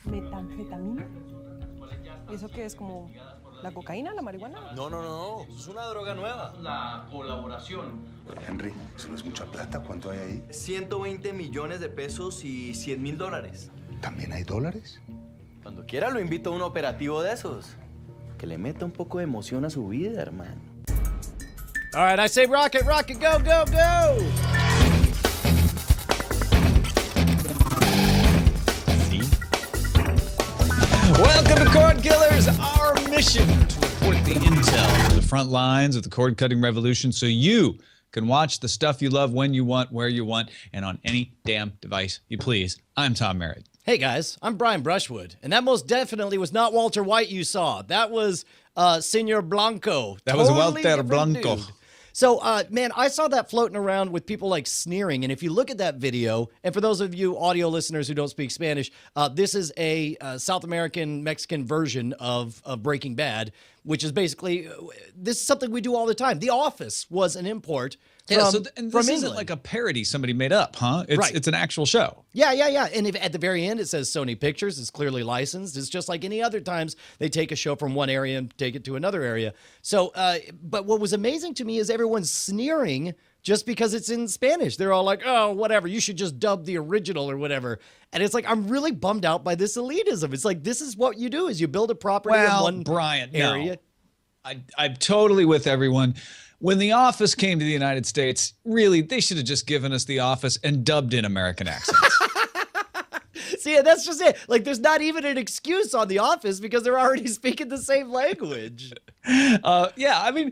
¿Metanfetamina? ¿Eso qué es, como la cocaína, la marihuana? No, no, no, es una droga nueva. La colaboración. Henry, eso no es mucha plata. ¿Cuánto hay ahí? 120 millones de pesos y $100,000. ¿También hay dólares? Cuando quiera lo invito a un operativo de esos. Que le meta un poco de emoción a su vida, hermano. All right, I say rocket, rocket, go, go, go! Welcome to Cordkillers, our mission to report the intel to the front lines of the cord-cutting revolution so you can watch the stuff you love when you want, where you want, and on any damn device you please. I'm Tom Merritt. Hey guys, I'm Brian Brushwood, and that most definitely was not Walter White you saw. That was Senor Blanco. That was Totally Walter different Blanco. dude. So, man, I saw that floating around with people like sneering. And if you look at that video, and for those of you audio listeners who don't speak Spanish, this is a South American Mexican version of Breaking Bad, which is basically, this is something we do all the time. The Office was an import from This isn't England. like a parody somebody made up, huh? Right. It's an actual show. Yeah. And if at the very end it says Sony Pictures, it's clearly licensed. It's just like any other times they take a show from one area and take it to another area. So, but what was amazing to me is everyone's sneering just because it's in Spanish. They're all like, oh, whatever, you should just dub the original or whatever. And it's like, I'm really bummed out by this elitism. It's like, this is what you do is you build a property in one Brian, area. No. I'm totally with everyone. When The Office came to the United States, really, they should have just given us The Office and dubbed in American accents. See, that's just it. Like, there's not even an excuse on The Office because they're already speaking the same language. Yeah, I mean,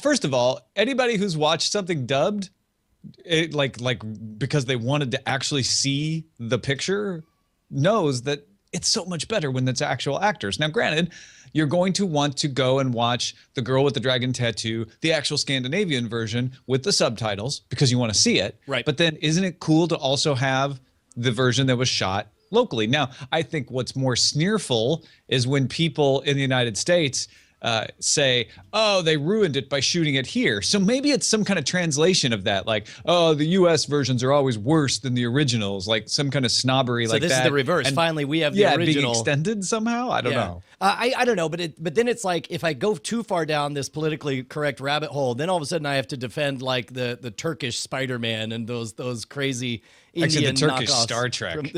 first of all, anybody who's watched something dubbed, like because they wanted to actually see the picture, knows that it's so much better when it's actual actors. Now, granted, you're going to want to go and watch The Girl with the Dragon Tattoo, the actual Scandinavian version with the subtitles because you want to see it. Right. But then isn't it cool to also have the version that was shot locally? Now, I think what's more sneerful is when people in the United States say, oh, they ruined it by shooting it here. So maybe it's some kind of translation of that, like, oh, the U.S. versions are always worse than the originals, like some kind of snobbery like that. So this is the reverse. And, finally, we have the original. being extended somehow? I don't know. I don't know, but then it's like if I go too far down this politically correct rabbit hole, then all of a sudden I have to defend like the Turkish Spider-Man and those crazy Indian Actually, the Turkish knockoffs Star Trek. from-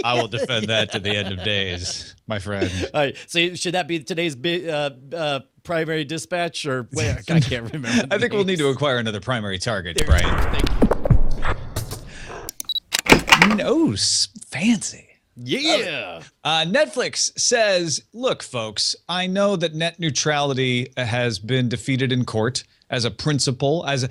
I will defend that to the end of days, my friend. All right, so should that be today's primary dispatch or wait, I can't remember. I think we'll need to acquire another primary target, Brian. Thank you. Nose fancy. Yeah. Netflix says, look, folks, I know that net neutrality has been defeated in court as a principle, as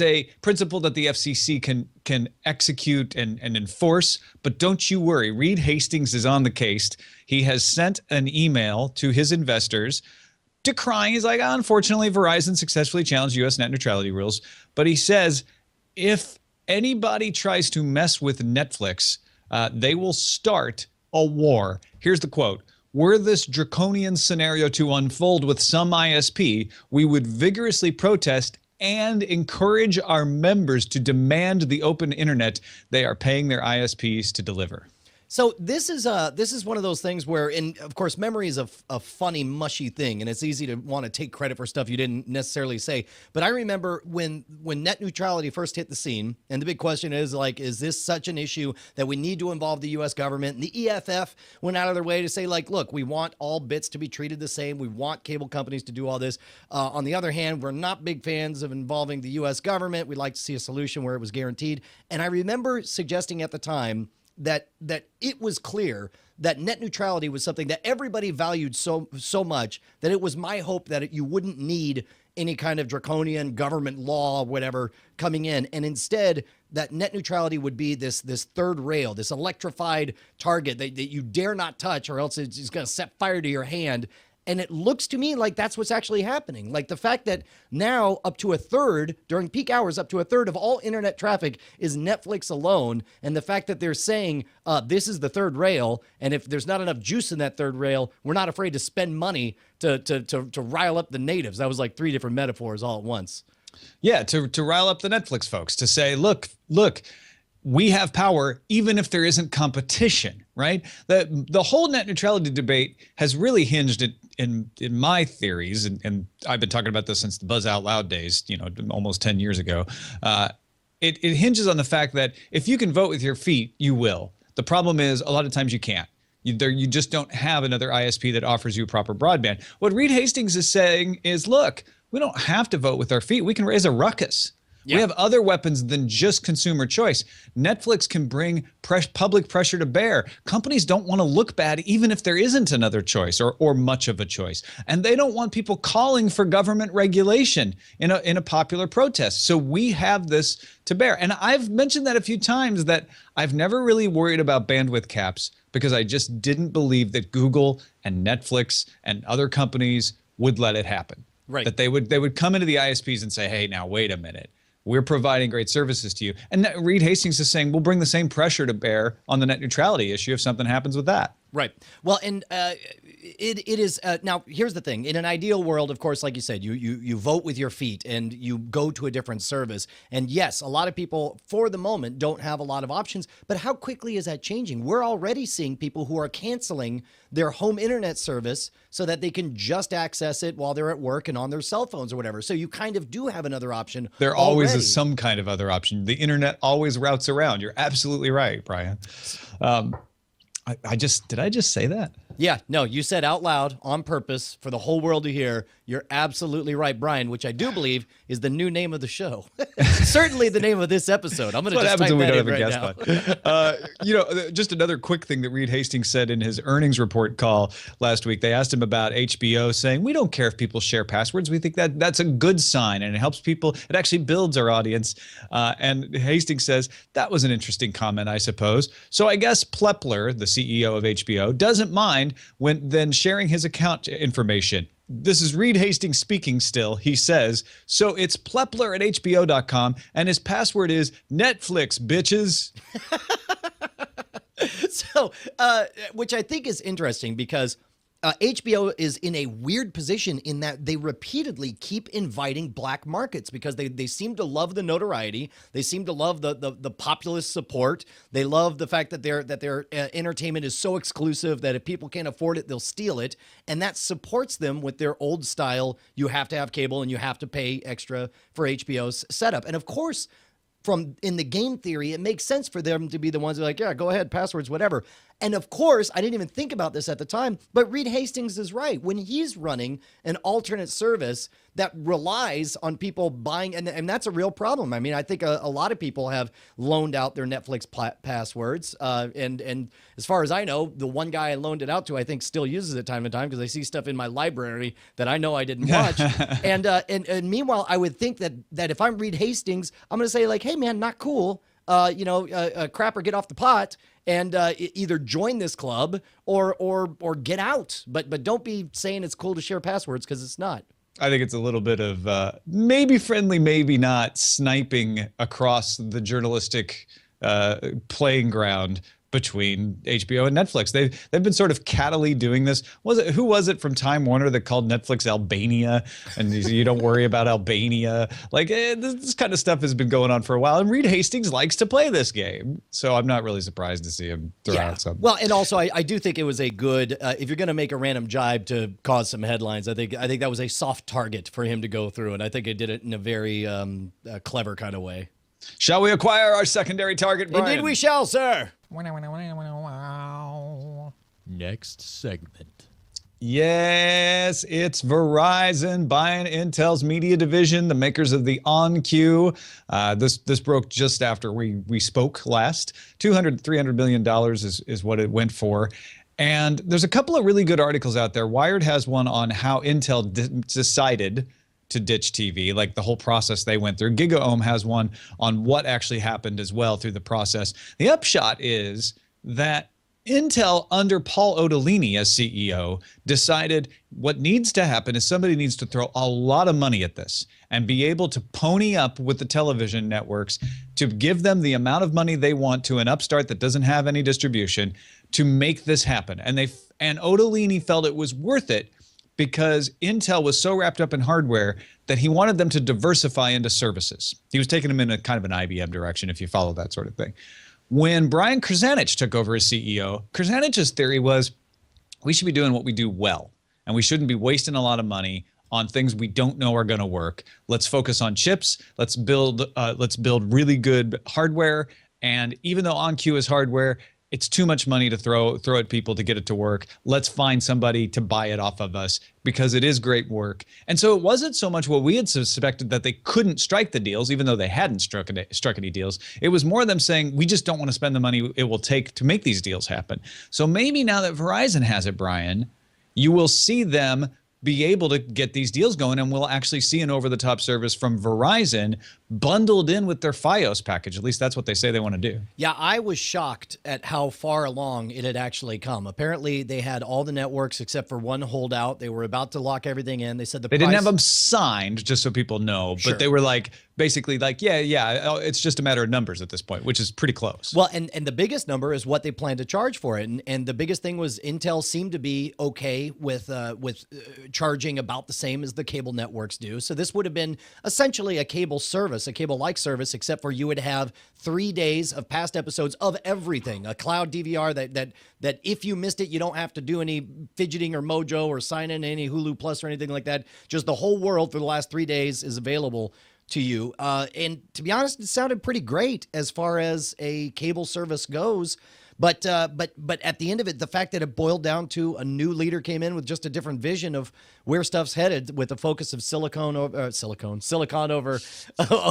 a principle that the FCC can execute and enforce. But don't you worry. Reed Hastings is on the case. He has sent an email to his investors decrying. He's like, unfortunately, Verizon successfully challenged U.S. net neutrality rules. But he says, if anybody tries to mess with Netflix, they will start a war. Here's the quote. Were this draconian scenario to unfold with some ISP, we would vigorously protest and encourage our members to demand the open internet they are paying their ISPs to deliver. So this is one of those things where, of course, memory is a funny, mushy thing, and it's easy to want to take credit for stuff you didn't necessarily say. But I remember when net neutrality first hit the scene, and the big question is, like, is this such an issue that we need to involve the U.S. government? And the EFF went out of their way to say, like, look, we want all bits to be treated the same. We want cable companies to do all this. On the other hand, we're not big fans of involving the U.S. government. We'd like to see a solution where it was guaranteed. And I remember suggesting at the time that it was clear that net neutrality was something that everybody valued so much that it was my hope that you wouldn't need any kind of draconian government law or whatever coming in. And instead, that net neutrality would be this third rail, this electrified target that you dare not touch or else it's going to set fire to your hand. And it looks to me like that's what's actually happening. Like the fact that now up to a third, during peak hours, up to a third of all internet traffic is Netflix alone. And the fact that they're saying this is the third rail. And if there's not enough juice in that third rail, we're not afraid to spend money to rile up the natives. That was like 3 different metaphors all at once. Yeah, to rile up the Netflix folks, to say, look, we have power even if there isn't competition, right? The whole net neutrality debate has really hinged in my theories, and I've been talking about this since the Buzz Out Loud days, almost 10 years ago. It hinges on the fact that if you can vote with your feet, you will. The problem is a lot of times you can't. You just don't have another ISP that offers you proper broadband. What Reed Hastings is saying is, look, we don't have to vote with our feet. We can raise a ruckus. Yeah. We have other weapons than just consumer choice. Netflix can bring public pressure to bear. Companies don't want to look bad even if there isn't another choice or much of a choice. And they don't want people calling for government regulation in a popular protest. So we have this to bear. And I've mentioned that a few times, that I've never really worried about bandwidth caps because I just didn't believe that Google and Netflix and other companies would let it happen. Right. That they would come into the ISPs and say, hey, now wait a minute. We're providing great services to you. And Reed Hastings is saying we'll bring the same pressure to bear on the net neutrality issue if something happens with that. Right. Well, and it is now. Here's the thing: in an ideal world, of course, like you said, you vote with your feet and you go to a different service. And yes, a lot of people, for the moment, don't have a lot of options. But how quickly is that changing? We're already seeing people who are canceling their home internet service so that they can just access it while they're at work and on their cell phones or whatever. So you kind of do have another option. There always is some kind of other option. The internet always routes around. You're absolutely right, Brian. Did I just say that? Yeah, no, you said out loud on purpose for the whole world to hear. You're absolutely right, Brian, which I do believe is the new name of the show. Certainly the name of this episode. I'm going to just type that in right now. Just another quick thing that Reed Hastings said in his earnings report call last week. They asked him about HBO, saying, we don't care if people share passwords. We think that that's a good sign, and it helps people. It actually builds our audience. And Hastings says, that was an interesting comment, I suppose. So I guess Plepler, the CEO of HBO, doesn't mind when then sharing his account information. This is Reed Hastings speaking still. He says, so it's Plepler at HBO.com, and his password is Netflix, bitches. So, which I think is interesting because HBO is in a weird position in that they repeatedly keep inviting black markets because they seem to love the notoriety. They seem to love the populist support. They love the fact that their entertainment is so exclusive that if people can't afford it, they'll steal it. And that supports them with their old style. You have to have cable and you have to pay extra for HBO's setup. And of course, in the game theory, it makes sense for them to be the ones who are like, yeah, go ahead, passwords, whatever. And of course, I didn't even think about this at the time, but Reed Hastings is right. When he's running an alternate service that relies on people buying, and that's a real problem. I mean, I think a lot of people have loaned out their Netflix passwords. And as far as I know, the one guy I loaned it out to, I think still uses it time to time because I see stuff in my library that I know I didn't watch. and meanwhile, I would think that if I'm Reed Hastings, I'm going to say like, hey man, not cool. Crapper, get off the pot and either join this club or get out. But don't be saying it's cool to share passwords because it's not. I think it's a little bit of maybe friendly, maybe not sniping across the journalistic playing ground between HBO and Netflix. They've been sort of cattily doing this. Who was it from Time Warner that called Netflix Albania? And you don't worry about Albania. Like this kind of stuff has been going on for a while. And Reed Hastings likes to play this game. So I'm not really surprised to see him throw out something. Well, and also I do think it was a good, if you're going to make a random jibe to cause some headlines, I think that was a soft target for him to go through. And I think it did it in a very clever kind of way. Shall we acquire our secondary target, Brian? Indeed we shall, sir. Next segment. Yes, it's Verizon buying Intel's media division, the makers of the OnQ. This broke just after we spoke last. $300 million is what it went for. And there's a couple of really good articles out there. Wired has one on how Intel decided to ditch TV, like the whole process they went through. GigaOM has one on what actually happened as well through the process. The upshot is that Intel, under Paul Otellini as CEO, decided what needs to happen is somebody needs to throw a lot of money at this and be able to pony up with the television networks to give them the amount of money they want to an upstart that doesn't have any distribution to make this happen. And Otellini felt it was worth it because Intel was so wrapped up in hardware that he wanted them to diversify into services. He was taking them in a kind of an IBM direction, if you follow that sort of thing. When Brian Krzanich took over as CEO, Krzanich's theory was we should be doing what we do well, and we shouldn't be wasting a lot of money on things we don't know are going to work. Let's focus on chips. Let's build really good hardware. And even though OnQ is hardware, it's too much money to throw at people to get it to work. Let's find somebody to buy it off of us because it is great work. And so it wasn't so much what we had suspected that they couldn't strike the deals, even though they hadn't struck any deals. It was more them saying, we just don't want to spend the money it will take to make these deals happen. So maybe now that Verizon has it, Brian, you will see them be able to get these deals going, and we'll actually see an over-the-top service from Verizon bundled in with their Fios package. At least that's what they say they want to do. Yeah, I was shocked at how far along it had actually come. Apparently, they had all the networks except for one holdout. They were about to lock everything in. They said they didn't have them signed, just so people know, Sure. but they were like, basically like, yeah, it's just a matter of numbers at this point, which is pretty close. Well, and the biggest number is what they plan to charge for it. And the biggest thing was Intel seemed to be okay with charging about the same as the cable networks do. So this would have been essentially a cable service, a cable-like service, except for you would have 3 days of past episodes of everything, a cloud DVR that if you missed it, you don't have to do any fidgeting or Mojo or sign in to any Hulu Plus or anything like that. Just the whole world for the last 3 days is available to you. And to be honest, it sounded pretty great as far as a cable service goes. But at the end of it, the fact that it boiled down to a new leader came in with just a different vision of where stuff's headed, with the focus of silicon over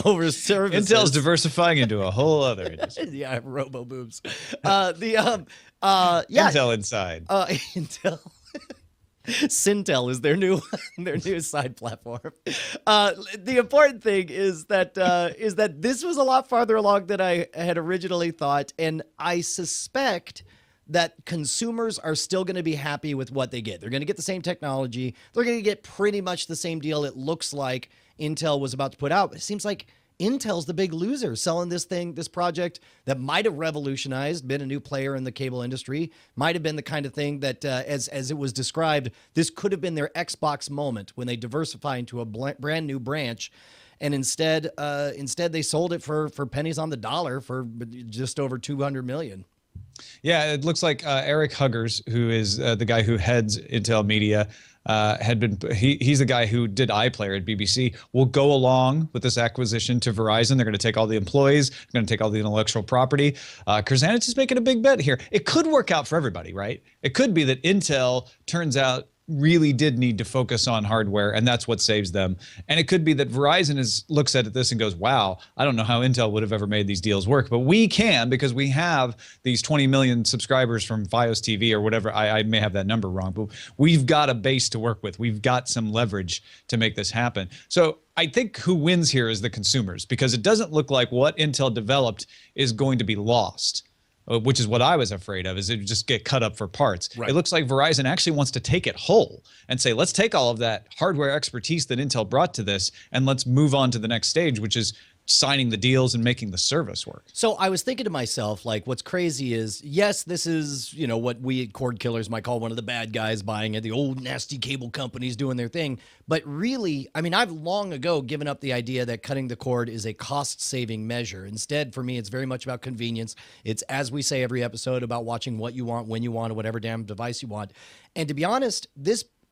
over services. Intel's diversifying into a whole other industry. Yeah, robo boobs. Intel Inside. Intel. Syntel is their new side platform. The important thing is that this was a lot farther along than I had originally thought, and I suspect that consumers are still going to be happy with what they get. They're going to get the same technology. They're going to get pretty much the same deal it looks like Intel was about to put out. But it seems like Intel's the big loser selling this project that might have revolutionized, been a new player in the cable industry, might have been the kind of thing that, as it was described, this could have been their Xbox moment when they diversify into a brand new branch. And instead they sold it for pennies on the dollar for just over $200 million. Yeah, it looks like Eric Huggers, who is the guy who heads Intel Media, he's the guy who did iPlayer at BBC, will go along with this acquisition to Verizon. They're going to take all the employees, they're going to take all the intellectual property. Krzanich is making a big bet here. It could work out for everybody, right? It could be that Intel turns out really did need to focus on hardware, and that's what saves them. And it could be that Verizon looks at this and goes, wow, I don't know how Intel would have ever made these deals work, but we can, because we have these 20 million subscribers from Fios TV or whatever. I may have that number wrong, but we've got a base to work with. We've got some leverage to make this happen. So I think who wins here is the consumers, because it doesn't look like what Intel developed is going to be lost, which is what I was afraid of, is it would just get cut up for parts. Right. It looks like Verizon actually wants to take it whole and say, let's take all of that hardware expertise that Intel brought to this and let's move on to the next stage, which is signing the deals and making the service work. So I was thinking to myself, like, what's crazy is, yes, this is, what we at Cordkillers might call one of the bad guys buying it, the old nasty cable companies doing their thing. But really, I mean, I've long ago given up the idea that cutting the cord is a cost-saving measure. Instead, for me, it's very much about convenience. It's, as we say every episode, about watching what you want, when you want, or whatever damn device you want. And to be honest,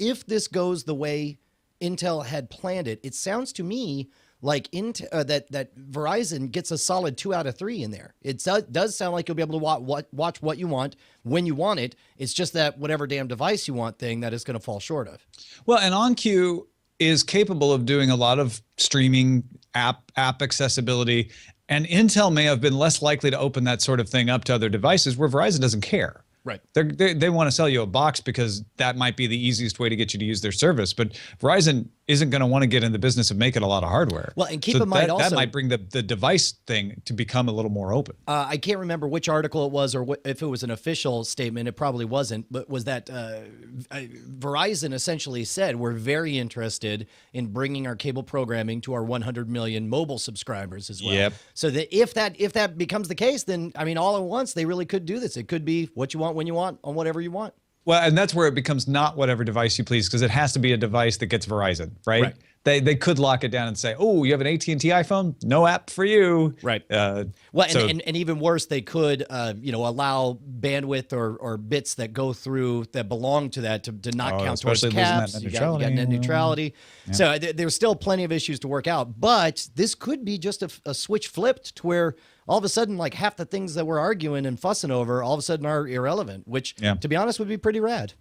if this goes the way Intel had planned it, it sounds to me like that Verizon gets a solid 2 out of 3 in there. It does sound like you'll be able to watch what you want when you want it. It's just that whatever damn device you want thing that is going to fall short of. Well, and OnQ is capable of doing a lot of streaming app accessibility, and Intel may have been less likely to open that sort of thing up to other devices where Verizon doesn't care. Right. They want to sell you a box because that might be the easiest way to get you to use their service. But Verizon isn't going to want to get in the business of making a lot of hardware. Well, and keep in mind also, that might bring the device thing to become a little more open. I can't remember which article it was or if it was an official statement. It probably wasn't, but was that Verizon essentially said, we're very interested in bringing our cable programming to our 100 million mobile subscribers as well. Yep. So that if that becomes the case, then, I mean, all at once, they really could do this. It could be what you want, when you want, on whatever you want. Well, and that's where it becomes not whatever device you please, because it has to be a device that gets Verizon, right? Right. They could lock it down and say, oh, you have an AT&T iPhone? No app for you. Right. Well, and even worse, they could, allow bandwidth or bits that go through that belong to that to not count towards especially losing that caps. net You got net neutrality. So there's still plenty of issues to work out, but this could be just a switch flipped to where all of a sudden, like half the things that we're arguing and fussing over all of a sudden are irrelevant, which, to be honest, would be pretty rad.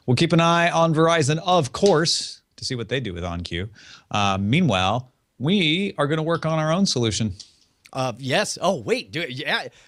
We'll keep an eye on Verizon, of course, to see what they do with OnQ. Meanwhile, we are going to work on our own solution. Yes. Oh, wait.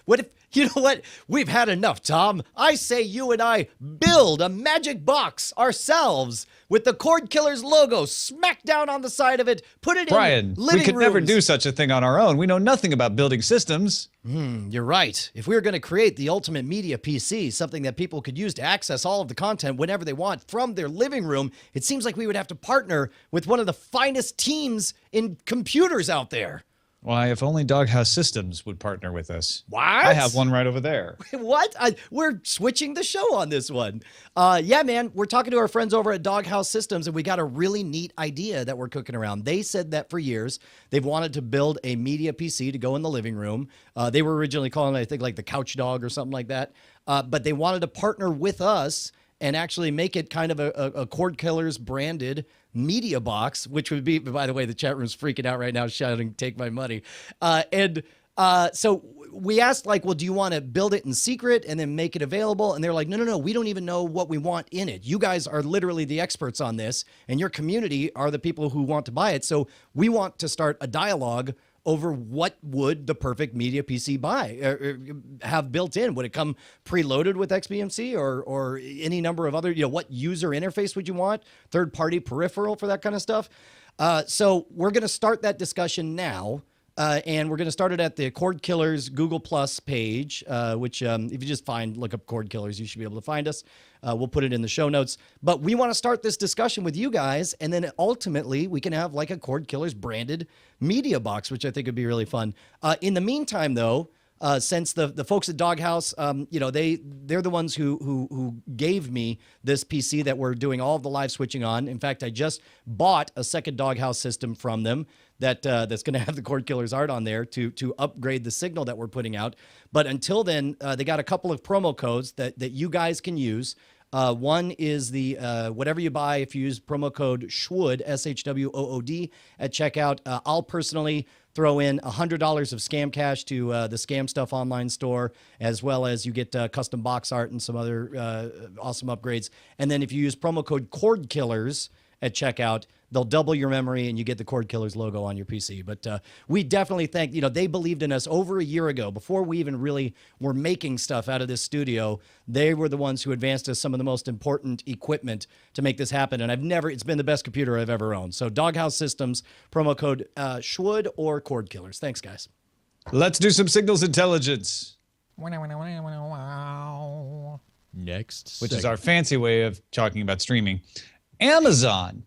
What if, you know what? We've had enough, Tom. I say you and I build a magic box ourselves with the Cordkillers logo smack down on the side of it, put it Brian, in living we could rooms. never do such a thing on our own. We know nothing about building systems. You're right. If we were going to create the ultimate media PC, something that people could use to access all of the content whenever they want from their living room, it seems like we would have to partner with one of the finest teams in computers out there. Why, if only Doghouse Systems would partner with us. What? I have one right over there. What? We're switching the show on this one. Yeah, man, we're talking to our friends over at Doghouse Systems, and we got a really neat idea that we're cooking around. They said that for years they've wanted to build a media PC to go in the living room. They were originally calling it, I think, like the Couch Dog or something like that. But they wanted to partner with us and actually make it kind of a Cordkillers branded media box, which would be, by the way, the chat room's freaking out right now, shouting, take my money. So we asked, like, well, do you want to build it in secret and then make it available? And they're like, no, we don't even know what we want in it. You guys are literally the experts on this, and your community are the people who want to buy it. So we want to start a dialogue over what would the perfect media PC buy or have built in. Would it come preloaded with XBMC or any number of other, what user interface would you want? Third-party peripheral for that kind of stuff. So we're going to start that discussion now. And we're going to start it at the Cordkillers Google Plus page, which if you just look up Cordkillers, you should be able to find us. We'll put it in the show notes. But we want to start this discussion with you guys, and then ultimately we can have like a Cordkillers branded media box, which I think would be really fun. In the meantime, though, since the folks at Doghouse, they're the ones who gave me this PC that we're doing all of the live switching on. In fact, I just bought a second Doghouse system from them that's going to have the Cordkillers art on there to upgrade the signal that we're putting out. But until then, they got a couple of promo codes that you guys can use. One is the whatever you buy, if you use promo code SHWOOD, SHWOOD, at checkout, I'll personally throw in $100 of scam cash to the Scam Stuff online store, as well as you get custom box art and some other awesome upgrades. And then if you use promo code Cordkillers at checkout, they'll double your memory and you get the Cordkillers logo on your PC. But we definitely thank, they believed in us over a year ago, before we even really were making stuff out of this studio. They were the ones who advanced us some of the most important equipment to make this happen. And it's been the best computer I've ever owned. So Doghouse Systems, promo code SHWOOD or Cordkillers. Thanks, guys. Let's do some signals intelligence. Next, which is our fancy way of talking about streaming. Amazon.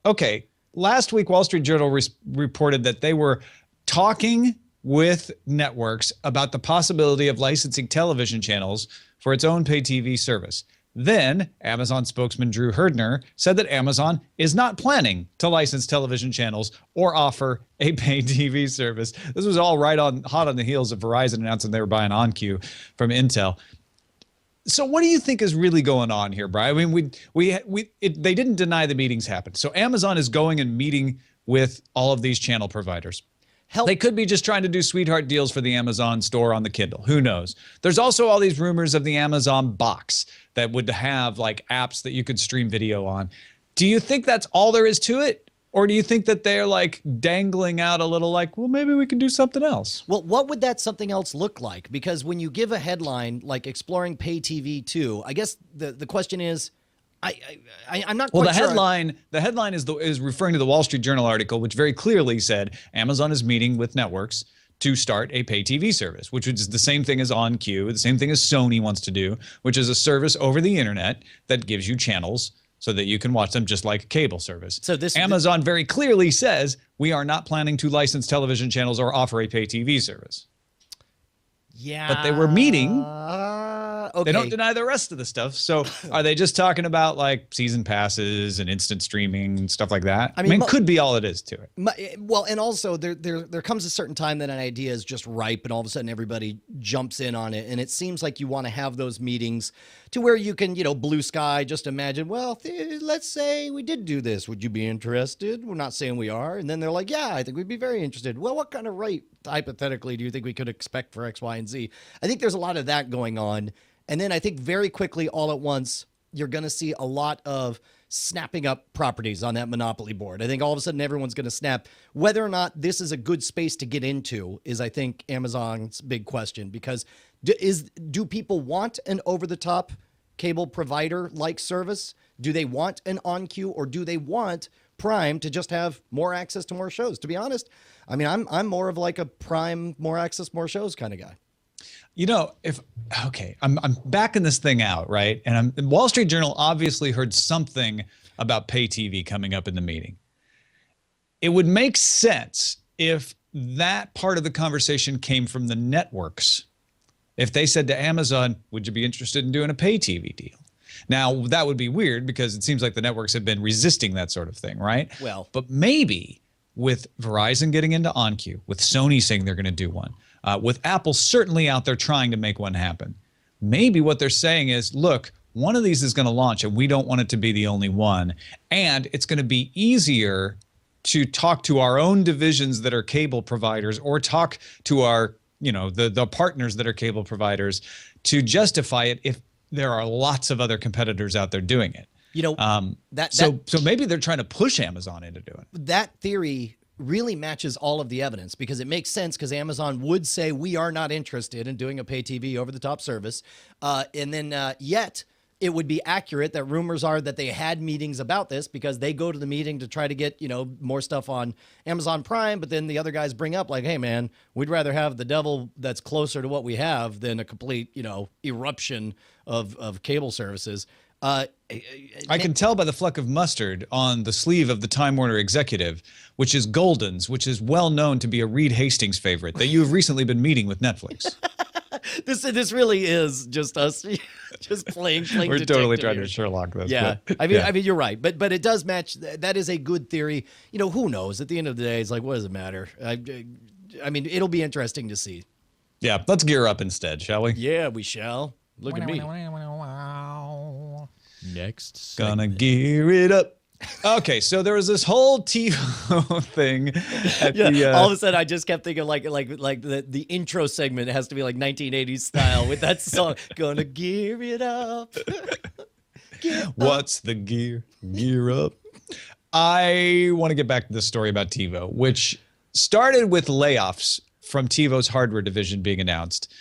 Okay, last week, Wall Street Journal reported that they were talking with networks about the possibility of licensing television channels for its own pay TV service. Then, Amazon spokesman Drew Herdner said that Amazon is not planning to license television channels or offer a pay TV service. This was all hot on the heels of Verizon announcing they were buying OnQ from Intel. So what do you think is really going on here, Brian? I mean, they didn't deny the meetings happened. So Amazon is going and meeting with all of these channel providers. They could be just trying to do sweetheart deals for the Amazon store on the Kindle. Who knows? There's also all these rumors of the Amazon box that would have like apps that you could stream video on. Do you think that's all there is to it? Or do you think that they're like dangling out a little like, well, maybe we can do something else? Well, what would that something else look like? Because when you give a headline like exploring pay TV 2, I guess the question is, I'm not quite sure. Well, the headline is referring to the Wall Street Journal article, which very clearly said Amazon is meeting with networks to start a pay TV service, which is the same thing as OnQ, the same thing as Sony wants to do, which is a service over the internet that gives you channels so that you can watch them just like a cable service. So Amazon very clearly says we are not planning to license television channels or offer a pay TV service. Yeah. But they were meeting. Okay. They don't deny the rest of the stuff. So are they just talking about like season passes and instant streaming and stuff like that? I mean, could be all it is to it. Well, and also there comes a certain time that an idea is just ripe and all of a sudden everybody jumps in on it. And it seems like you want to have those meetings to where you can, blue sky, just imagine, well, let's say we did do this. Would you be interested? We're not saying we are. And then they're like, yeah, I think we'd be very interested. Well, what kind of rate, hypothetically, do you think we could expect for X, Y, and Z? I think there's a lot of that going on. And then I think very quickly, all at once, you're going to see a lot of snapping up properties on that monopoly board. I think all of a sudden everyone's going to snap. Whether or not this is a good space to get into is, I think, Amazon's big question. Because do people want an over-the-top cable provider-like service? Do they want an on-queue, or do they want Prime to just have more access to more shows? To be honest, I mean, I'm more of like a Prime, more access, more shows kind of guy. I'm backing this thing out, right? And Wall Street Journal obviously heard something about pay TV coming up in the meeting. It would make sense if that part of the conversation came from the networks. If they said to Amazon, would you be interested in doing a pay TV deal? Now, that would be weird because it seems like the networks have been resisting that sort of thing, right? Well, but maybe with Verizon getting into OnQ, with Sony saying they're going to do one, with Apple certainly out there trying to make one happen, maybe what they're saying is, look, one of these is going to launch and we don't want it to be the only one. And it's going to be easier to talk to our own divisions that are cable providers, or talk to our, the partners that are cable providers, to justify it if there are lots of other competitors out there doing it. So maybe they're trying to push Amazon into doing it. That theory really matches all of the evidence, because it makes sense, because Amazon would say we are not interested in doing a pay TV over-the-top service. And then yet it would be accurate that rumors are that they had meetings about this, because they go to the meeting to try to get, more stuff on Amazon Prime. But then the other guys bring up like, hey, man, we'd rather have the devil that's closer to what we have than a complete, eruption of cable services. I can tell by the fleck of mustard on the sleeve of the Time Warner executive, which is Golden's, which is well known to be a Reed Hastings favorite, that you have recently been meeting with Netflix. This really is just us just playing We're totally trying to Sherlock this. Yeah. I mean, you're right. But it does match. That is a good theory. Who knows? At the end of the day, it's like, what does it matter? I mean, it'll be interesting to see. Yeah. Let's gear up instead, shall we? Yeah, we shall. Look at me. Next. Gonna gear it up. Okay, so there was this whole TiVo thing. All of a sudden, I just kept thinking like the intro segment has to be like 1980s style with that song. Gonna gear it up. What's the gear? Gear up. I want to get back to this story about TiVo, which started with layoffs from TiVo's hardware division being announced.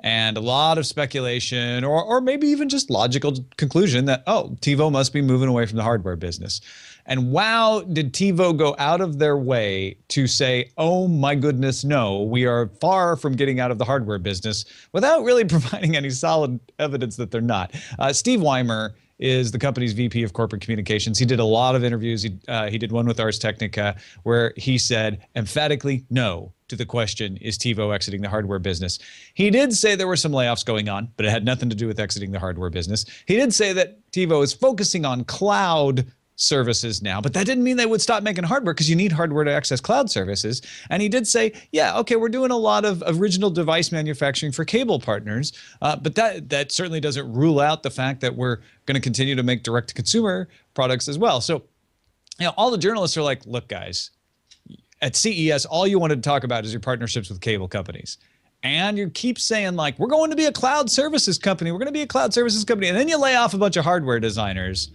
And a lot of speculation, or maybe even just logical conclusion that, TiVo must be moving away from the hardware business. And wow, did TiVo go out of their way to say, oh my goodness, no, we are far from getting out of the hardware business, without really providing any solid evidence that they're not. Steve Weimer is the company's VP of corporate communications. He did a lot of interviews. He did one with Ars Technica where he said emphatically no to the question, is TiVo exiting the hardware business? He did say there were some layoffs going on, but it had nothing to do with exiting the hardware business. He did say that TiVo is focusing on cloud services now, but that didn't mean they would stop making hardware, because you need hardware to access cloud services. And he did say, yeah, okay, we're doing a lot of original device manufacturing for cable partners, but that certainly doesn't rule out the fact that we're going to continue to make direct-to-consumer products as well. So, all the journalists are like, look, guys, at CES, all you wanted to talk about is your partnerships with cable companies. And you keep saying, like, we're going to be a cloud services company. We're going to be a cloud services company. And then you lay off a bunch of hardware designers.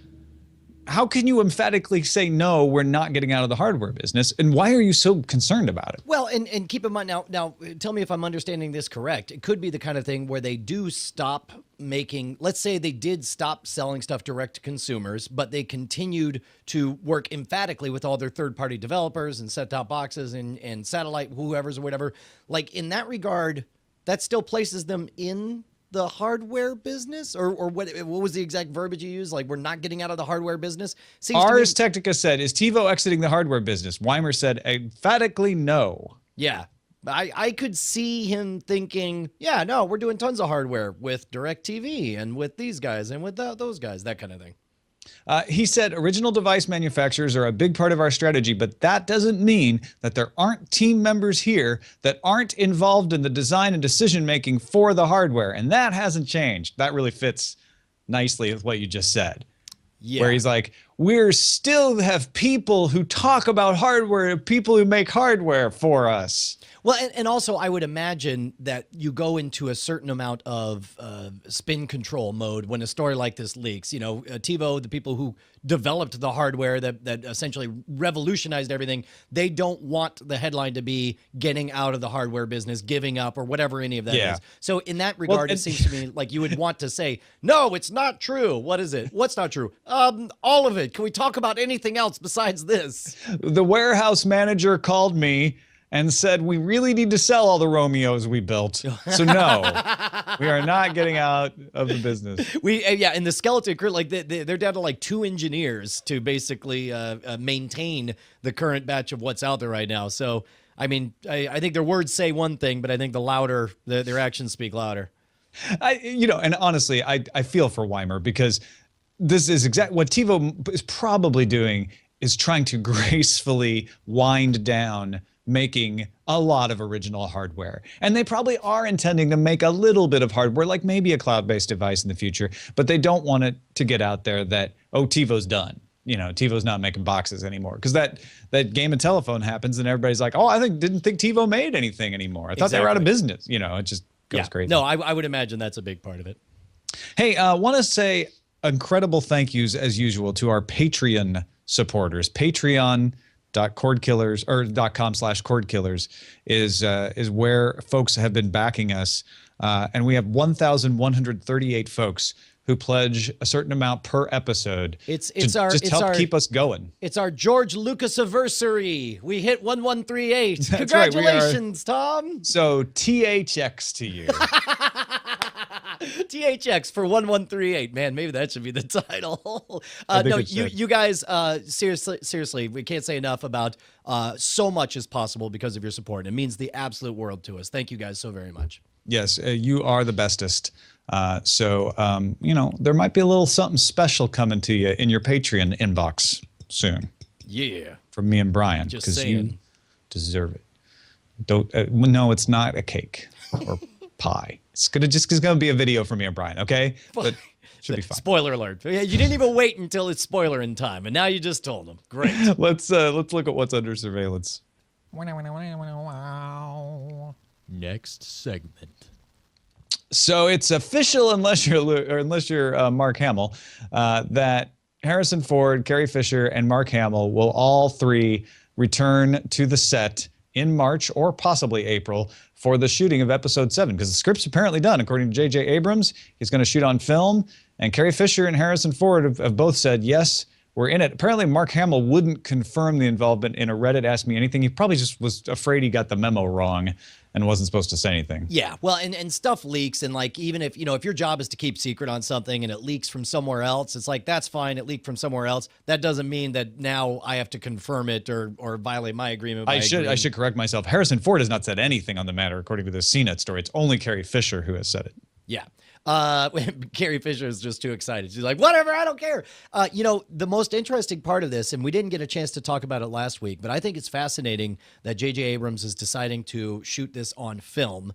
How can you emphatically say, no, we're not getting out of the hardware business? And why are you so concerned about it? Well, and keep in mind, now, tell me if I'm understanding this correct. It could be the kind of thing where they do stop making, let's say they did stop selling stuff direct to consumers, but they continued to work emphatically with all their third-party developers and set-top boxes and satellite whoever's or whatever. Like, in that regard, that still places them in the hardware business, or what was the exact verbiage you used? Like, we're not getting out of the hardware business? Ars Technica said, is TiVo exiting the hardware business? Weimer said emphatically no. Yeah. I could see him thinking, yeah, no, we're doing tons of hardware with DirecTV and with these guys and with those guys, that kind of thing. He said original device manufacturers are a big part of our strategy, but that doesn't mean that there aren't team members here that aren't involved in the design and decision making for the hardware. And that hasn't changed. That really fits nicely with what you just said. Yeah. Where he's like, we're still have people who talk about hardware, people who make hardware for us. Well, and also I would imagine that you go into a certain amount of spin control mode when a story like this leaks. You know, TiVo, the people who developed the hardware that essentially revolutionized everything, they don't want the headline to be getting out of the hardware business, giving up, or whatever any of that is. So in that regard, it seems to me like you would want to say, no, it's not true. What is it? What's not true? All of it. Can we talk about anything else besides this? The warehouse manager called me and said, we really need to sell all the Romeos we built. So no, we are not getting out of the business. And the skeleton crew, like they're down to like 2 engineers to basically maintain the current batch of what's out there right now. So, I mean, I think their words say one thing, but I think their actions speak louder. And honestly, I feel for Weimer, because this is exactly what TiVo is probably doing, is trying to gracefully wind down making a lot of original hardware. And they probably are intending to make a little bit of hardware, like maybe a cloud-based device in the future, but they don't want it to get out there that, oh, TiVo's done. You know, TiVo's not making boxes anymore. Because that game of telephone happens and everybody's like, oh, didn't think TiVo made anything anymore. I thought they were out of business. You know, it just goes crazy. No, I would imagine that's a big part of it. Hey, want to say incredible thank yous as usual to our Patreon supporters. Patreon.com/Cordkillers is where folks have been backing us. And we have 1,138 folks who pledge a certain amount per episode. It's help keep us going. It's our George Lucas anniversary. We hit 1138. That's Congratulations, right, Tom. So THX to you. THX for 1138. Man, maybe that should be the title. No, you guys, seriously, we can't say enough about so much as possible because of your support. It means the absolute world to us. Thank you guys so very much. Yes, you are the bestest. So there might be a little something special coming to you in your Patreon inbox soon. Yeah. From me and Brian, because you deserve it. No, it's not a cake or pie. It's gonna be a video from me and Brian, okay? But should be fine. Spoiler alert. Yeah, you didn't even wait until it's spoiler in time, and now you just told them. Great. Let's look at what's under surveillance. Next segment. So it's official, unless you're Mark Hamill, that Harrison Ford, Carrie Fisher, and Mark Hamill will all 3 return to the set in March or possibly April for the shooting of episode 7, because the script's apparently done. According to J.J. Abrams, he's going to shoot on film, and Carrie Fisher and Harrison Ford have both said, yes, we're in it. Apparently, Mark Hamill wouldn't confirm the involvement in a Reddit Ask Me Anything. He probably just was afraid he got the memo wrong and wasn't supposed to say anything. Yeah, well, and stuff leaks, and like even if your job is to keep secret on something and it leaks from somewhere else, it's like that's fine. It leaked from somewhere else. That doesn't mean that now I have to confirm it or violate my agreement. I should correct myself. Harrison Ford has not said anything on the matter, according to the CNET story. It's only Carrie Fisher who has said it. Yeah. Carrie Fisher is just too excited. She's like, whatever, I don't care. The most interesting part of this, and we didn't get a chance to talk about it last week, but I think it's fascinating that J.J. Abrams is deciding to shoot this on film.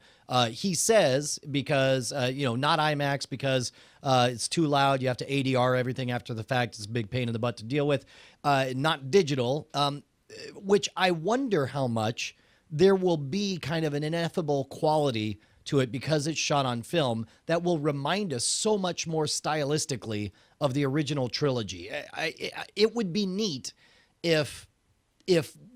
He says because, not IMAX because it's too loud. You have to ADR everything after the fact. It's a big pain in the butt to deal with. Not digital, which I wonder how much there will be kind of an ineffable quality to it because it's shot on film that will remind us so much more stylistically of the original trilogy. It would be neat if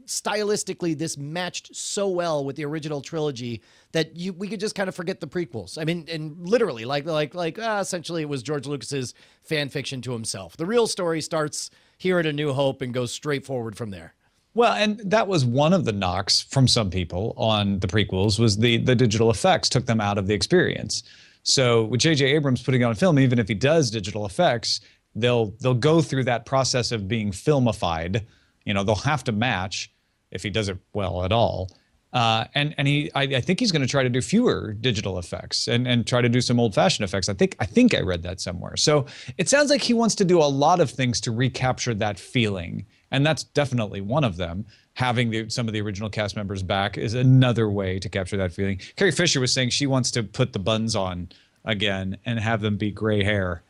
stylistically this matched so well with the original trilogy that we could just kind of forget the prequels. I mean, and literally, essentially it was George Lucas's fan fiction to himself. The real story starts here at A New Hope and goes straight forward from there. Well, and that was one of the knocks from some people on the prequels was the digital effects took them out of the experience. So with J.J. Abrams putting it on film, even if he does digital effects, they'll go through that process of being filmified. They'll have to match if he does it well at all. And I think he's going to try to do fewer digital effects and try to do some old-fashioned effects. I think I read that somewhere. So it sounds like he wants to do a lot of things to recapture that feeling, and that's definitely one of them. Having some of the original cast members back is another way to capture that feeling. Carrie Fisher was saying she wants to put the buns on again and have them be gray hair.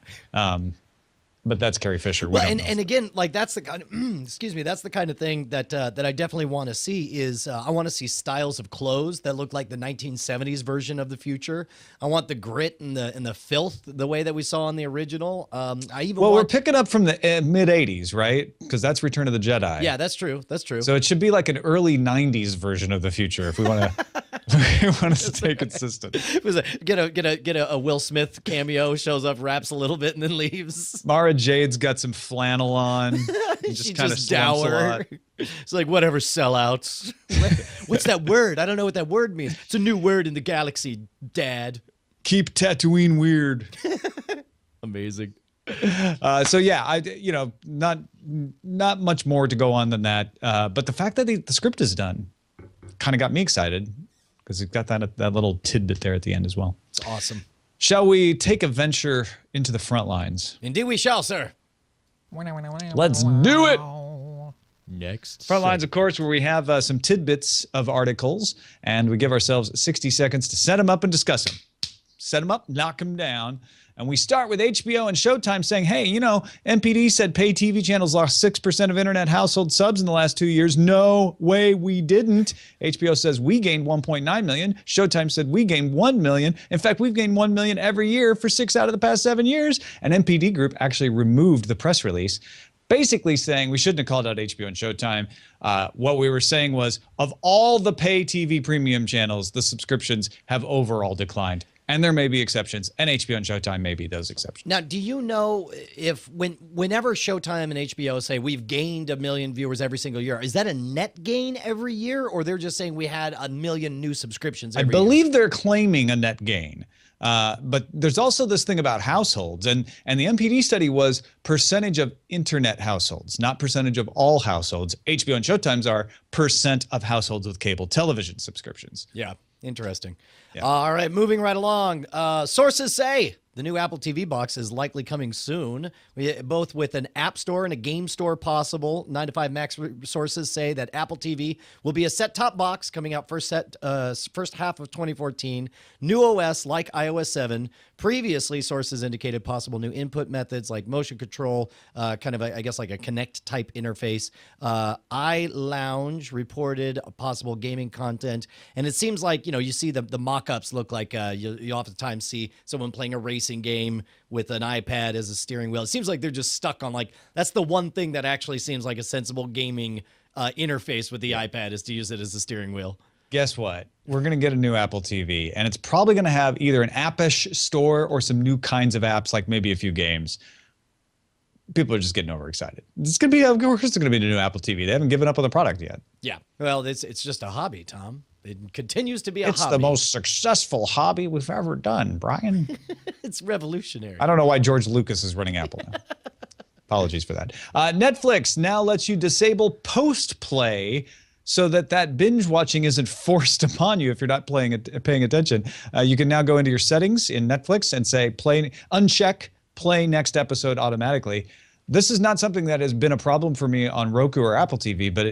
But that's Carrie Fisher. Well, and again, like that's the kind of excuse me, that's the kind of thing that that I definitely want to see is I want to see styles of clothes that look like the 1970s version of the future. I want the grit and the filth the way that we saw in the original. We're picking up from the mid 80s, right? Because that's Return of the Jedi. Yeah, that's true. That's true. So it should be like an early 90s version of the future if we want to. We want to stay consistent. Get a Will Smith cameo, shows up, raps a little bit, and then leaves. Mara Jade's got some flannel on. She's just dour. It's like, whatever, sellouts. What's that word? I don't know what that word means. It's a new word in the galaxy, Dad. Keep Tatooine weird. Amazing. So yeah, not much more to go on than that. But the fact that the script is done kind of got me excited because it's got that little tidbit there at the end as well. It's awesome. Shall we take a venture into the front lines? Indeed we shall, sir. Let's do it. Next. Front lines, of course, where we have some tidbits of articles, and we give ourselves 60 seconds to set them up and discuss them. Set them up, knock them down. And we start with HBO and Showtime saying, hey, MPD said pay TV channels lost 6% of internet household subs in the last 2 years. No way we didn't. HBO says we gained 1.9 million. Showtime said we gained 1 million. In fact, we've gained 1 million every year for 6 out of the past 7 years. And MPD Group actually removed the press release, basically saying we shouldn't have called out HBO and Showtime. What we were saying was, of all the pay TV premium channels, the subscriptions have overall declined. And there may be exceptions, and HBO and Showtime may be those exceptions. Now, do you know if whenever Showtime and HBO say we've gained 1 million viewers every single year, is that a net gain every year, or they're just saying we had 1 million new subscriptions every year? I believe they're claiming a net gain. But there's also this thing about households, and the MPD study was percentage of internet households, not percentage of all households. HBO and Showtime's are percent of households with cable television subscriptions. Yeah, interesting. Yeah. All right, moving right along. Sources say the new Apple TV box is likely coming soon, both with an app store and a game store possible. 9 to 5 Max sources say that Apple TV will be a set-top box coming out first half of 2014. New OS like iOS 7. Previously, sources indicated possible new input methods like motion control, kind of, I guess, like a Kinect type interface. iLounge reported possible gaming content. And it seems like, you see the mock-ups look like you oftentimes see someone playing a racing game with an iPad as a steering wheel. It seems like they're just stuck on that's the one thing that actually seems like a sensible gaming interface with the iPad is to use it as a steering wheel. Guess what? We're going to get a new Apple TV, and it's probably going to have either an app-ish store or some new kinds of apps, like maybe a few games. People are just getting overexcited. It's going to be, of course, it's going to be a new Apple TV. They haven't given up on the product yet. Yeah. Well, it's just a hobby, Tom. It continues to be a hobby. It's the most successful hobby we've ever done, Brian. It's revolutionary. I don't know why George Lucas is running Apple now. Apologies for that. Netflix now lets you disable post-play so that binge watching isn't forced upon you if you're not paying attention. You can now go into your settings in Netflix and say uncheck play next episode automatically. This is not something that has been a problem for me on Roku or Apple TV, but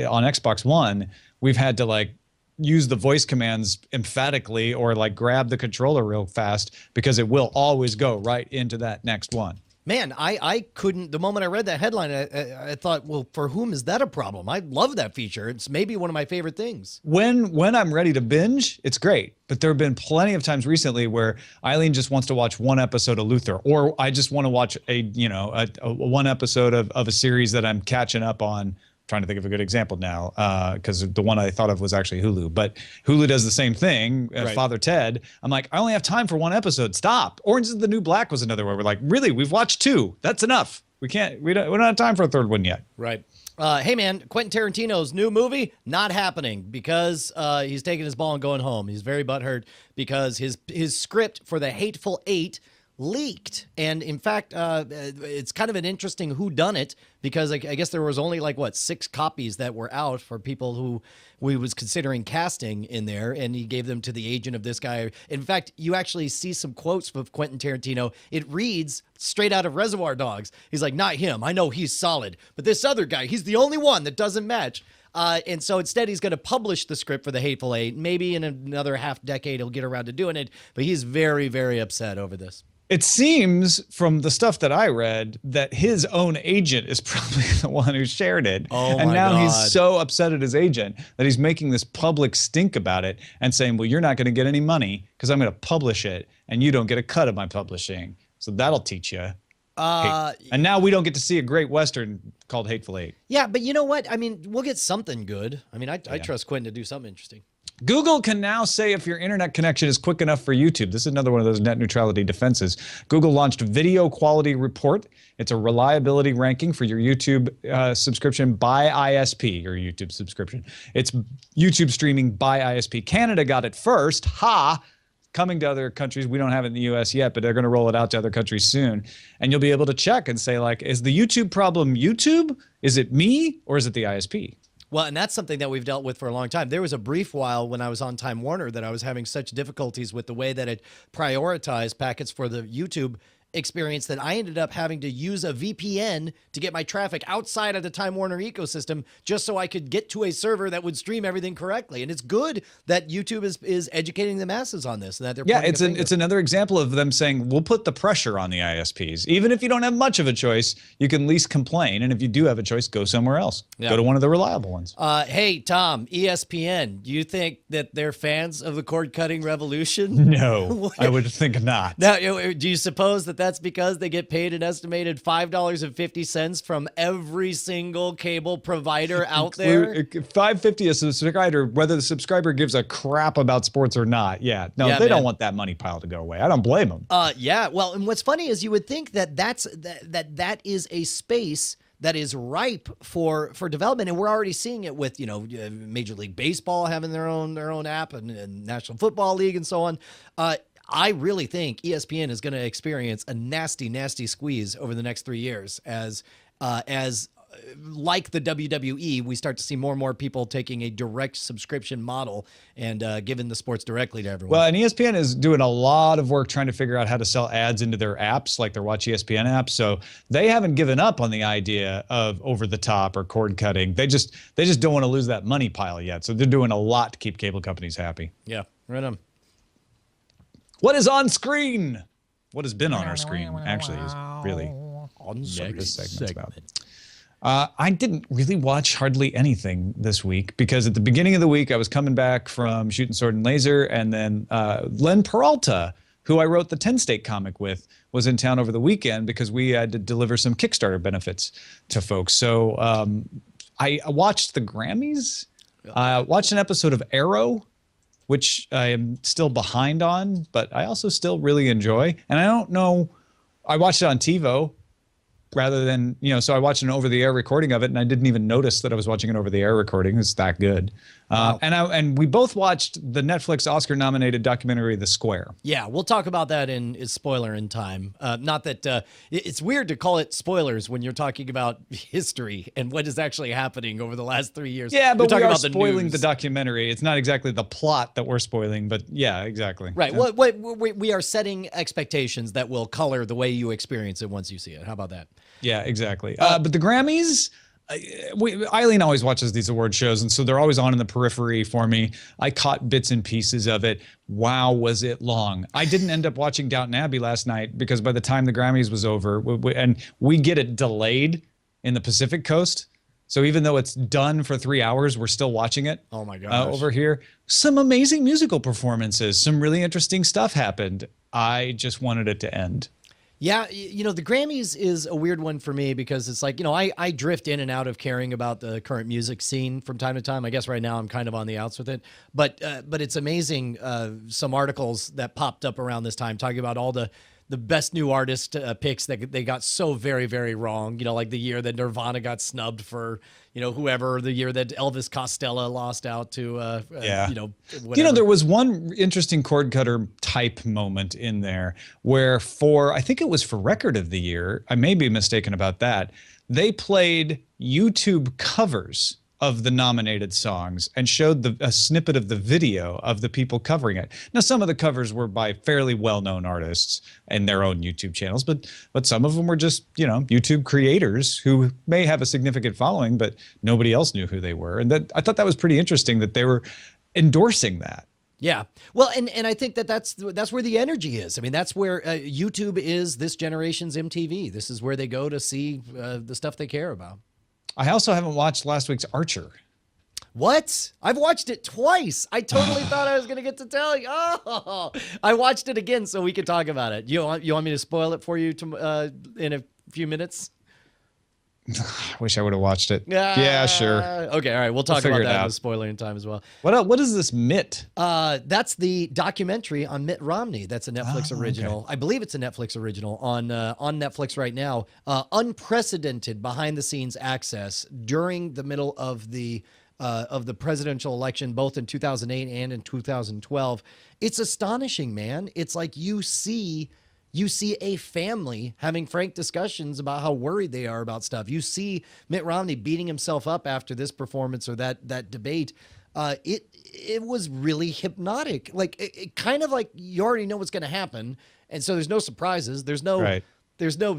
on Xbox One, we've had to use the voice commands emphatically or grab the controller real fast because it will always go right into that next one. Man, I couldn't, the moment I read that headline, I thought, well, for whom is that a problem? I love that feature. It's maybe one of my favorite things. When I'm ready to binge, it's great. But there have been plenty of times recently where Eileen just wants to watch one episode of Luther, or I just want to watch a one episode of a series that I'm catching up on. Trying to think of a good example now, because the one I thought of was actually Hulu. But Hulu does the same thing. Right. Father Ted. I'm like, I only have time for one episode. Stop. Orange is the New Black was another one. We're like, really? We've watched 2. That's enough. We don't have time for a third one yet. Right. Hey man, Quentin Tarantino's new movie not happening because he's taking his ball and going home. He's very butthurt because his script for The Hateful Eight leaked. And in fact, it's kind of an interesting whodunit because I guess there was only 6 copies that were out for people who we was considering casting in there, and he gave them to the agent of this guy. In fact, you actually see some quotes from Quentin Tarantino. It reads straight out of Reservoir Dogs. He's like, not him. I know he's solid, but this other guy, he's the only one that doesn't match. And so instead, he's going to publish the script for The Hateful Eight. Maybe in another half decade, he'll get around to doing it. But he's very, very upset over this. It seems from the stuff that I read that his own agent is probably the one who shared it. Oh, and my now God. he's so upset at his agent that he's making this public stink about it and saying, well, you're not going to get any money because I'm going to publish it and you don't get a cut of my publishing. So that'll teach you. And now we don't get to see a great Western called Hateful Eight. Yeah, but you know what? I mean, we'll get something good. I mean, I trust Quentin to do something interesting. Google can now say if your internet connection is quick enough for YouTube. This is another one of those net neutrality defenses. Google launched Video Quality Report. It's a reliability ranking for your YouTube subscription by ISP, your YouTube subscription. It's YouTube streaming by ISP. Canada got it first. Coming to other countries. We don't have it in the US yet, but they're going to roll it out to other countries soon. And you'll be able to check and say, is the YouTube problem YouTube? Is it me? Or is it the ISP? Well, and that's something that we've dealt with for a long time. There was a brief while when I was on Time Warner that I was having such difficulties with the way that it prioritized packets for the YouTube experience that I ended up having to use a VPN to get my traffic outside of the Time Warner ecosystem just so I could get to a server that would stream everything correctly. And it's good that YouTube is educating the masses on this and that they're it's another example of them saying we'll put the pressure on the ISPs. Even if you don't have much of a choice, you can at least complain. And if you do have a choice, go somewhere else. Yeah. Go to one of the reliable ones. Hey, Tom, ESPN, do you think that they're fans of the cord cutting revolution? No, I would think not. Now, do you suppose that that's because they get paid an estimated $5.50 from every single cable provider out there? $5.50 a subscriber, whether the subscriber gives a crap about sports or not. They don't want that money pile to go away. I don't blame them. Well, and what's funny is you would think that that is a space that is ripe for development, and we're already seeing it with Major League Baseball having their own app and National Football League and so on. I really think ESPN is going to experience a nasty, nasty squeeze over the next 3 years as like the WWE, we start to see more and more people taking a direct subscription model and giving the sports directly to everyone. Well, and ESPN is doing a lot of work trying to figure out how to sell ads into their apps, like their Watch ESPN app. So they haven't given up on the idea of over the top or cord cutting. They just don't want to lose that money pile yet. So they're doing a lot to keep cable companies happy. Yeah, right on. What is on screen? What has been on our screen actually is really on this segment's about. I didn't really watch hardly anything this week because at the beginning of the week I was coming back from Shooting Sword and Laser, and then Len Peralta, who I wrote the 10 State comic with, was in town over the weekend because we had to deliver some Kickstarter benefits to folks. So I watched the Grammys. I watched an episode of Arrow, which I am still behind on, but I also still really enjoy. And I don't know, I watched it on TiVo rather than, so I watched an over-the-air recording of it, and I didn't even notice that I was watching an over-the-air recording. It's that good. Wow. And we both watched the Netflix Oscar-nominated documentary, The Square. Yeah, we'll talk about that in spoiler in time. Not that it's weird to call it spoilers when you're talking about history and what is actually happening over the last 3 years. Yeah, but we are about spoiling the documentary. It's not exactly the plot that we're spoiling, but yeah, exactly. Right. Yeah. Well, we are setting expectations that will color the way you experience it once you see it. How about that? Yeah, exactly. But the Grammys, Eileen always watches these award shows, and so they're always on in the periphery for me. I caught bits and pieces of it. Wow, was it long. I didn't end up watching Downton Abbey last night because by the time the Grammys was over, and we get it delayed in the Pacific Coast, so even though it's done for 3 hours, we're still watching it. Oh my gosh. Over here. Some amazing musical performances. Some really interesting stuff happened. I just wanted it to end. Yeah, the Grammys is a weird one for me because it's like, I drift in and out of caring about the current music scene from time to time. I guess right now I'm kind of on the outs with it. But it's amazing some articles that popped up around this time talking about all the the best new artist picks that they got so very, very wrong. You know, like the year that Nirvana got snubbed for, whoever, the year that Elvis Costello lost out to, whatever. There was one interesting cord cutter type moment in there where I think it was for Record of the Year, I may be mistaken about that, they played YouTube covers of the nominated songs and showed a snippet of the video of the people covering it. Now, some of the covers were by fairly well-known artists and their own YouTube channels, but some of them were just, YouTube creators who may have a significant following, but nobody else knew who they were. And I thought that was pretty interesting that they were endorsing that. Yeah. Well, and I think that's where the energy is. I mean, that's where YouTube is this generation's MTV. This is where they go to see the stuff they care about. I also haven't watched last week's Archer. What? I've watched it twice. I totally thought I was going to get to tell you. Oh, I watched it again so we could talk about it. You want me to spoil it for you in a few minutes? I wish I would have watched it. Yeah, sure. Okay, all right. We'll talk about that in the spoiler time as well. What is this Mitt? That's the documentary on Mitt Romney. That's a Netflix original. Okay. I believe it's a Netflix original on Netflix right now. Unprecedented behind-the-scenes access during the middle of the presidential election, both in 2008 and in 2012. It's astonishing, man. It's like you see a family having frank discussions about how worried they are about stuff. You see Mitt Romney beating himself up after this performance or that debate. It was really hypnotic. Like it kind of like you already know what's going to happen, and so there's no surprises. There's no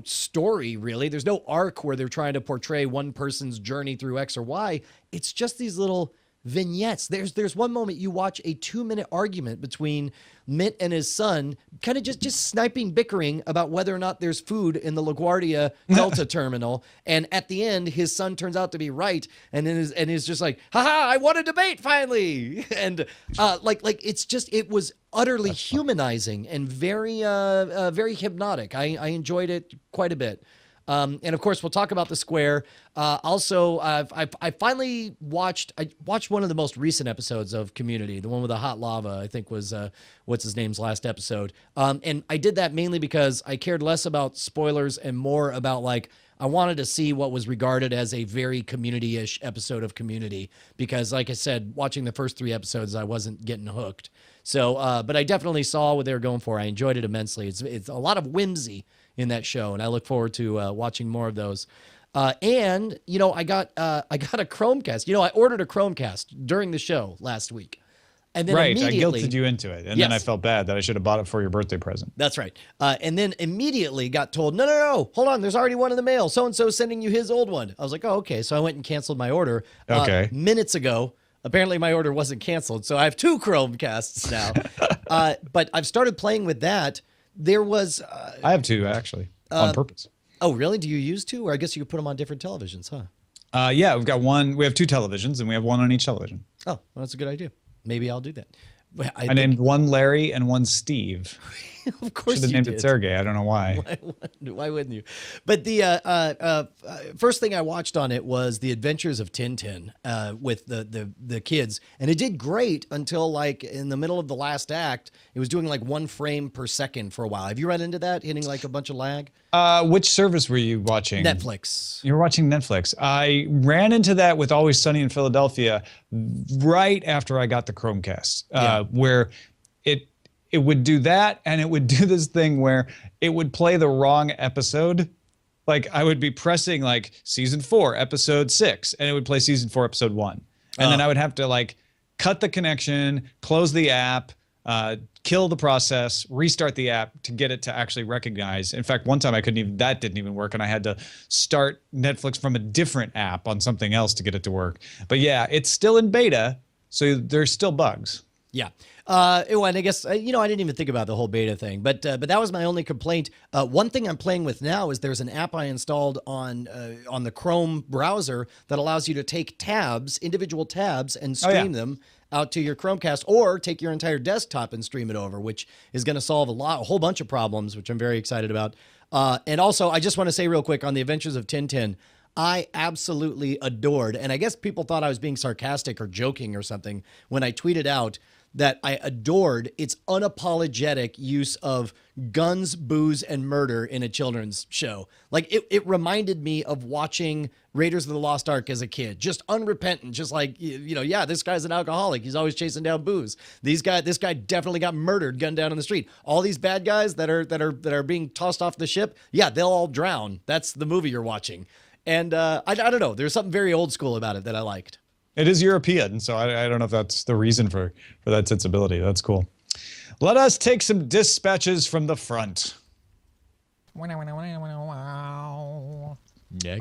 story really. There's no arc where they're trying to portray one person's journey through X or Y. It's just these little vignettes. There's one moment you watch a 2-minute argument between Mitt and his son, kind of just sniping, bickering about whether or not there's food in the LaGuardia Delta terminal. And at the end, his son turns out to be right, and then is just like, "Ha, I won a debate finally!" And it was utterly humanizing and very very hypnotic. I enjoyed it quite a bit. And of course, we'll talk about the Square. Also, I finally watched one of the most recent episodes of Community, the one with the hot lava, I think was what's his name's last episode. And I did that mainly because I cared less about spoilers and more about I wanted to see what was regarded as a very Community-ish episode of Community, because like I said, watching the first 3 episodes, I wasn't getting hooked. So, but I definitely saw what they were going for. I enjoyed it immensely. It's a lot of whimsy in that show, and I look forward to watching more of those. And I got a Chromecast. I ordered a Chromecast during the show last week, and then I guilted you into it, and then I felt bad that I should have bought it for your birthday present. That's right. And then immediately got told, no, hold on, there's already one in the mail. So and so sending you his old one. I was like, oh, okay. So I went and canceled my order. Minutes ago. Apparently my order wasn't canceled, so I have 2 Chromecasts now. But I've started playing with that. There was... I have 2, actually, on purpose. Oh, really? Do you use 2? Or I guess you could put them on different televisions, huh? Yeah, we've got one. We have 2 televisions, and we have one on each television. Oh, well, that's a good idea. Maybe I'll do that. I named one Larry and one Steve. Of course should have named it Sergey. I don't know why. Why wouldn't you? But the first thing I watched on it was The Adventures of Tintin with the kids, and it did great until in the middle of the last act. It was doing 1 frame per second for a while. Have you run into that, hitting a bunch of lag? Which service were you watching? Netflix. You were watching Netflix. I ran into that with Always Sunny in Philadelphia right after I got the Chromecast, where it would do that, and it would do this thing where it would play the wrong episode. I would be pressing season 4, episode 6, and it would play season 4, episode 1. And then I would have to cut the connection, close the app, kill the process, restart the app to get it to actually recognize. In fact, one time that didn't even work, and I had to start Netflix from a different app on something else to get it to work. But yeah, it's still in beta, so there's still bugs. Yeah. And I guess, I didn't even think about the whole beta thing, but that was my only complaint. One thing I'm playing with now is there's an app I installed on the Chrome browser that allows you to take individual tabs, and stream them out to your Chromecast, or take your entire desktop and stream it over, which is going to solve a whole bunch of problems, which I'm very excited about. And also, I just want to say real quick on The Adventures of Tintin, I absolutely adored, and I guess people thought I was being sarcastic or joking or something when I tweeted out that I adored its unapologetic use of guns, booze, and murder in a children's show. Like it reminded me of watching Raiders of the Lost Ark as a kid, just unrepentant, just like, yeah, this guy's an alcoholic. He's always chasing down booze. This guy definitely got murdered, gunned down in the street. All these bad guys that are being tossed off the ship, yeah, they'll all drown. That's the movie you're watching. And I don't know. There's something very old school about it that I liked. It is European, so I don't know if that's the reason for that sensibility. That's cool. Let us take some dispatches from the front. Next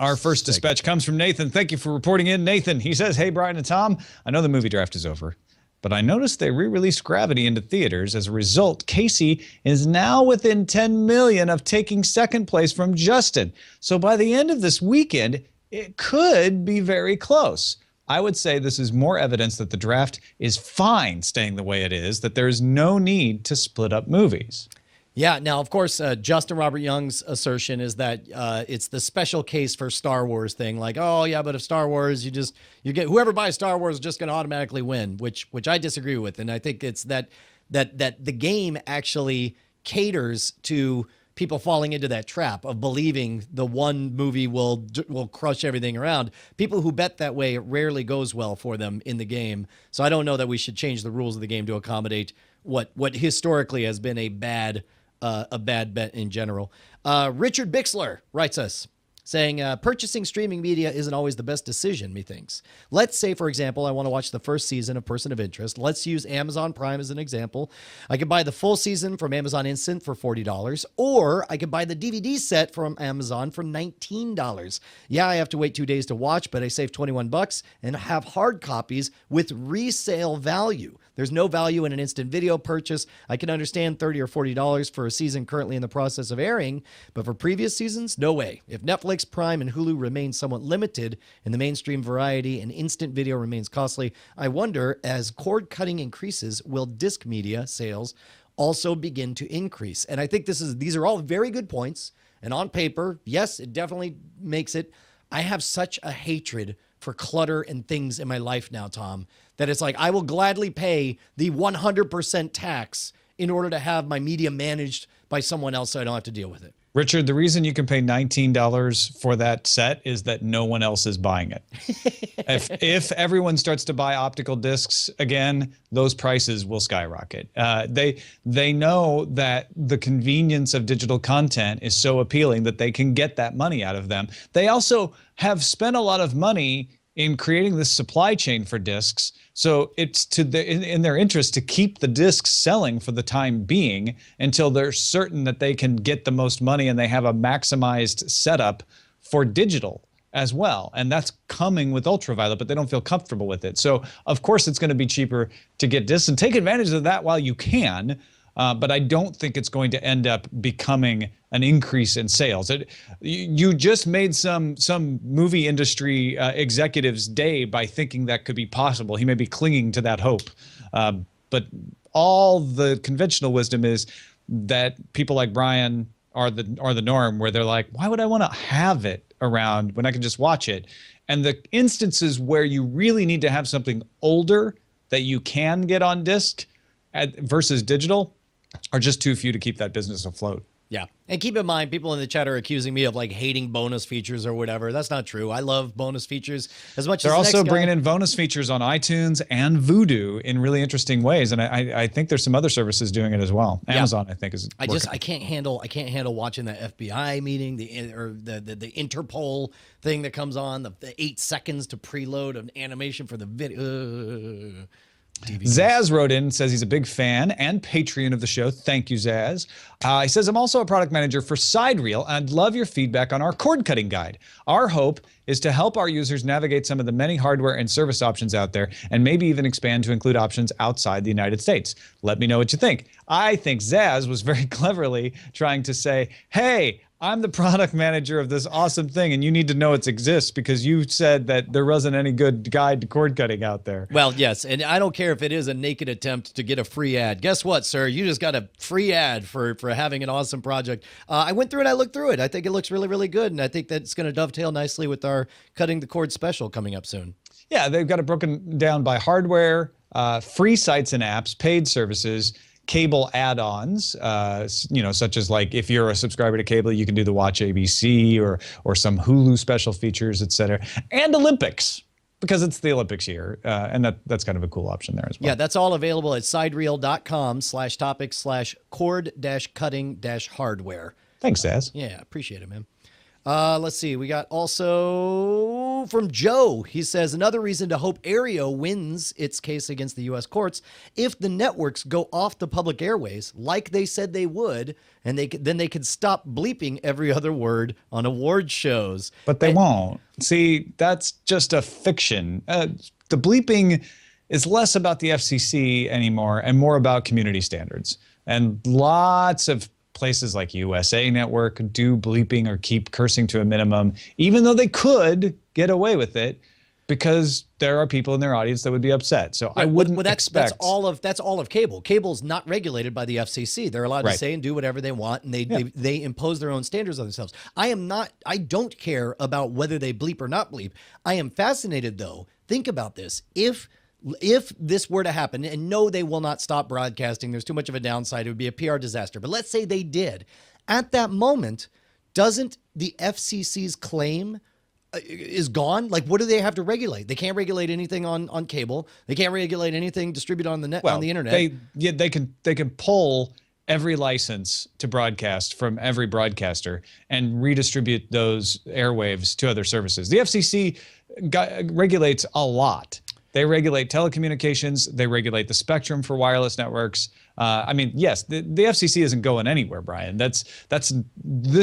Our first dispatch comes from Nathan. Thank you for reporting in, Nathan. He says, "Hey, Brian and Tom, I know the movie draft is over, but I noticed they re-released Gravity into theaters. As a result, Casey is now within 10 million of taking second place from Justin. So by the end of this weekend, it could be very close. I would say this is more evidence that the draft is fine staying the way it is, that there is no need to split up movies." Yeah. Now, of course, Justin Robert Young's assertion is that it's the special case for Star Wars thing. Like, oh yeah, but if Star Wars, you get whoever buys Star Wars is just going to automatically win, which I disagree with. And I think it's that the game actually caters to people falling into that trap of believing the one movie will crush everything around. People who bet that way, it rarely goes well for them in the game. So I don't know that we should change the rules of the game to accommodate what historically has been a bad bet in general. Richard Bixler writes us saying, purchasing streaming media isn't always the best decision, methinks. Let's say, for example, I want to watch the first season of Person of Interest. Let's use Amazon Prime as an example. I could buy the full season from Amazon Instant for $40, or I could buy the DVD set from Amazon for $19. Yeah, I have to wait 2 days to watch, but I save $21 and have hard copies with resale value. There's no value in an instant video purchase. I can understand $30 or $40 for a season currently in the process of airing, but for previous seasons, no way. If Netflix, Prime, and Hulu remain somewhat limited in the mainstream variety and instant video remains costly, I wonder, as cord cutting increases, will disc media sales also begin to increase? And I think these are all very good points. And on paper, yes, it definitely makes it. I have such a hatred for clutter and things in my life now, Tom, that it's like I will gladly pay the 100% tax in order to have my media managed by someone else so I don't have to deal with it. Richard, the reason you can pay $19 for that set is that no one else is buying it. If everyone starts to buy optical discs again, those prices will skyrocket. They know that the convenience of digital content is so appealing that they can get that money out of them. They also have spent a lot of money in creating this supply chain for discs. So it's in their interest to keep the discs selling for the time being until they're certain that they can get the most money and they have a maximized setup for digital as well. And that's coming with ultraviolet, but they don't feel comfortable with it. So of course it's going to be cheaper to get discs, and take advantage of that while you can. But I don't think it's going to end up becoming an increase in sales. You just made some movie industry executive's day by thinking that could be possible. He may be clinging to that hope. But all the conventional wisdom is that people like Brian are the norm, where they're like, why would I want to have it around when I can just watch it? And the instances where you really need to have something older that you can get on disc versus digital are just too few to keep that business afloat. Yeah. And keep in mind, people in the chat are accusing me of like hating bonus features or whatever. That's not true. I love bonus features as much They're as also bringing in bonus features on iTunes and Vudu in really interesting ways. And I think there's some other services doing it as well. Amazon, I think, is working. I can't handle watching the FBI meeting, the Interpol thing that comes on, the 8 seconds to preload an animation for the video. DVDs. Zaz wrote in, says he's a big fan and Patreon of the show. Thank you, Zaz. He says, I'm also a product manager for Sidereel, and I'd love your feedback on our cord cutting guide. Our hope is to help our users navigate some of the many hardware and service options out there, and maybe even expand to include options outside the United States. Let me know what you think. I think Zaz was very cleverly trying to say, hey, I'm the product manager of this awesome thing, and you need to know it exists because you said that there wasn't any good guide to cord cutting out there. Well, yes, and I don't care if it is a naked attempt to get a free ad. Guess what, sir? You just got a free ad for having an awesome project. I went through it. I looked through it. I think it looks really, really good, and I think that's going to dovetail nicely with our Cutting the Cord special coming up soon. Yeah, they've got it broken down by hardware, free sites and apps, paid services, cable add-ons, such as like if you're a subscriber to cable, you can do the Watch ABC or some Hulu special features, et cetera, and Olympics, because it's the Olympics year, and that's kind of a cool option there as well. Yeah, that's all available at sidereel.com/topics/cord-cutting-hardware. Thanks, Daz. Yeah, appreciate it, man. Let's see. We got also from Joe. He says, another reason to hope Aereo wins its case against the U.S. courts if the networks go off the public airways like they said they would, and then they could stop bleeping every other word on award shows. But they won't. See, that's just a fiction. The bleeping is less about the FCC anymore and more about community standards. And lots of places like USA Network do bleeping or keep cursing to a minimum, even though they could get away with it, because there are people in their audience that would be upset. So I wouldn't expect. That's all of cable. Cable's not regulated by the FCC. They're allowed to say and do whatever they want, and they impose their own standards on themselves. I don't care about whether they bleep or not bleep. I am fascinated, though. Think about this. If this were to happen, and no, they will not stop broadcasting, there's too much of a downside, it would be a PR disaster. But let's say they did. At that moment, doesn't the FCC's claim is gone? Like, what do they have to regulate? They can't regulate anything on cable. They can't regulate anything distributed on the net, on the internet. They can pull every license to broadcast from every broadcaster and redistribute those airwaves to other services. The FCC regulates a lot. They regulate telecommunications. They regulate the spectrum for wireless networks. Yes, the FCC isn't going anywhere, Brian. This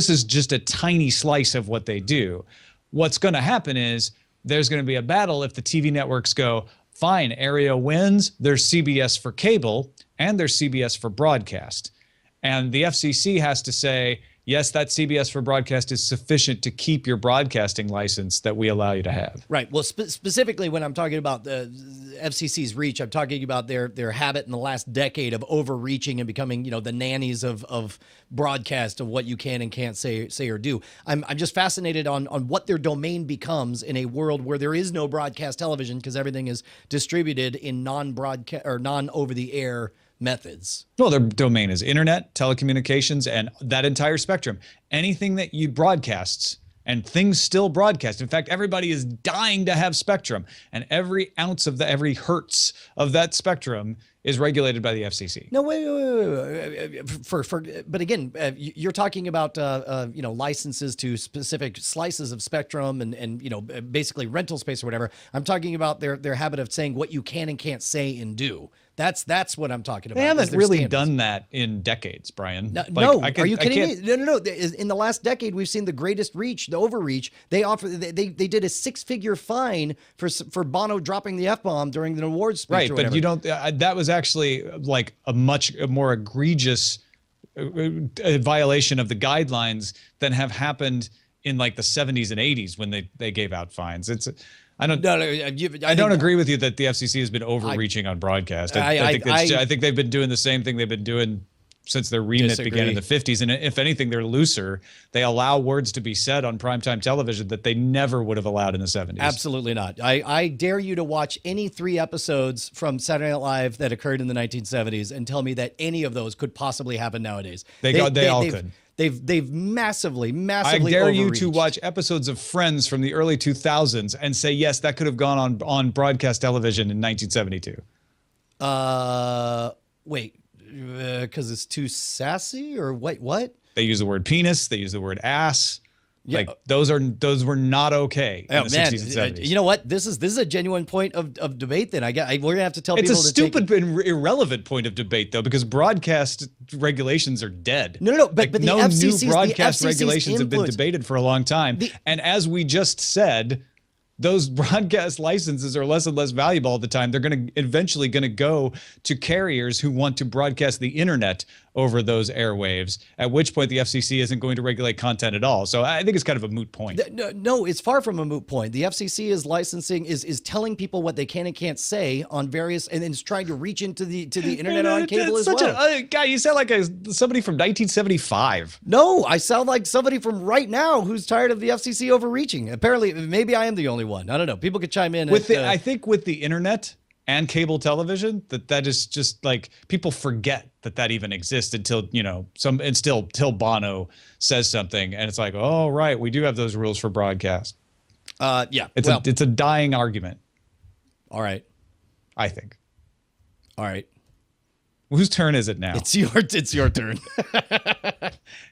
is just a tiny slice of what they do. What's going to happen is there's going to be a battle if the TV networks go, fine, Aereo wins. There's CBS for cable and there's CBS for broadcast. And the FCC has to say, yes, that CBS for broadcast is sufficient to keep your broadcasting license that we allow you to have. Right. Well, specifically when I'm talking about the FCC's reach, I'm talking about their habit in the last decade of overreaching and becoming, the nannies of broadcast of what you can and can't say or do. I'm just fascinated on what their domain becomes in a world where there is no broadcast television because everything is distributed in non-broadcast or non-over-the-air methods. Well, their domain is internet, telecommunications, and that entire spectrum. Anything that you broadcasts, and things still broadcast. In fact, everybody is dying to have spectrum, and every ounce of every hertz of that spectrum is regulated by the FCC. No, wait. But again, you're talking about licenses to specific slices of spectrum and basically rental space or whatever. I'm talking about their habit of saying what you can and can't say and do. That's what I'm talking about. They haven't really done that in decades, Brian. No, are you kidding me? No. In the last decade, we've seen the greatest reach, the overreach. They did a 6-figure fine for Bono dropping the F-bomb during the awards speech. Right, but you don't. That was actually like a much more egregious violation of the guidelines than have happened in like the 70s and 80s when they gave out fines. I don't agree with you that the FCC has been overreaching on broadcast. I think they've been doing the same thing they've been doing since their remit began in the 50s. And if anything, they're looser. They allow words to be said on primetime television that they never would have allowed in the 70s. Absolutely not. I dare you to watch any 3 episodes from Saturday Night Live that occurred in the 1970s and tell me that any of those could possibly happen nowadays. They all could. They've massively I dare you overreached. to watch episodes of Friends from the early 2000s and say, yes, that could have gone on broadcast television in 1972. Wait, because it's too sassy or what? They use the word penis. They use the word ass. Yeah. Like those were not okay in the 60s and 70s. You know what? This is a genuine point of debate. Then we're gonna have to tell people. It's a stupid and irrelevant point of debate though, because broadcast regulations are dead. No. But the no FCC's, new broadcast the FCC's regulations have been debated for a long time. And as we just said, those broadcast licenses are less and less valuable all the time. They're eventually going to go to carriers who want to broadcast the internet over those airwaves, at which point the FCC isn't going to regulate content at all. So I think it's kind of a moot point. No, it's far from a moot point. The FCC is licensing, is telling people what they can and can't say on various, and is trying to reach into the internet on cable as well. Guy, you sound like somebody from 1975. No, I sound like somebody from right now who's tired of the FCC overreaching. Apparently, maybe I am the only one. I don't know. People could chime in. I think with the internet and cable television, that is just like, people forget that even exists until, till Bono says something, and it's like, oh, right, we do have those rules for broadcast. Yeah. It's a dying argument. All right. I think. All right. Whose turn is it now? It's your turn.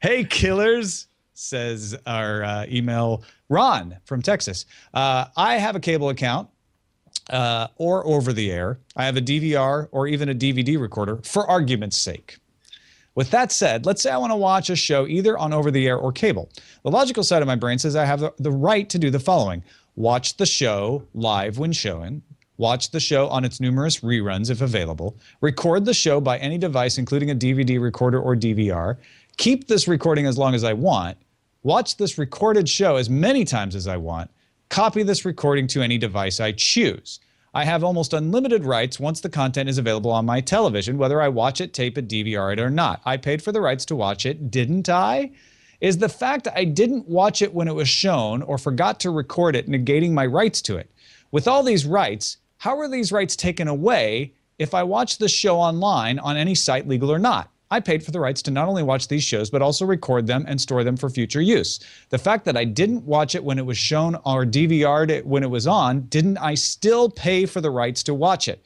Hey, killers, says our email Ron from Texas. I have a cable account or over the air. I have a DVR or even a DVD recorder, for argument's sake. With that said, let's say I want to watch a show either on over the air or cable. The logical side of my brain says I have the right to do the following: watch the show live when showing, watch the show on its numerous reruns if available, record the show by any device including a DVD recorder or DVR, keep this recording as long as I want, watch this recorded show as many times as I want, copy this recording to any device I choose. I have almost unlimited rights once the content is available on my television, whether I watch it, tape it, DVR it, or not. I paid for the rights to watch it, didn't I? Is the fact I didn't watch it when it was shown or forgot to record it negating my rights to it? With all these rights, how are these rights taken away if I watch the show online on any site, legal or not? I paid for the rights to not only watch these shows, but also record them and store them for future use. The fact that I didn't watch it when it was shown or DVR'd it when it was on, didn't I still pay for the rights to watch it?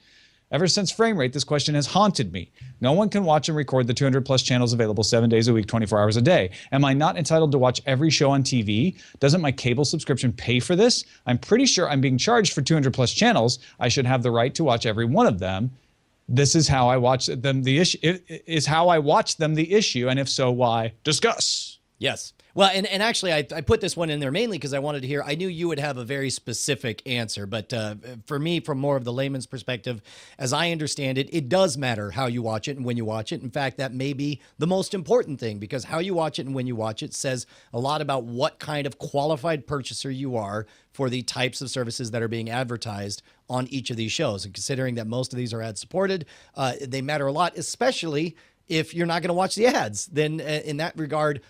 Ever since Frame Rate, this question has haunted me. No one can watch and record the 200 plus channels available 7 days a week, 24 hours a day. Am I not entitled to watch every show on TV? Doesn't my cable subscription pay for this? I'm pretty sure I'm being charged for 200 plus channels. I should have the right to watch every one of them. This is how I watch them. The issue is how I watch them. The issue, and if so, why? Discuss. Yes. Well, and actually, I put this one in there mainly because I wanted to hear. I knew you would have a very specific answer, but for me, from more of the layman's perspective, as I understand it, it does matter how you watch it and when you watch it. In fact, that may be the most important thing, because how you watch it and when you watch it says a lot about what kind of qualified purchaser you are for the types of services that are being advertised on each of these shows. And considering that most of these are ad supported, they matter a lot, especially if you're not going to watch the ads. Then in that regard,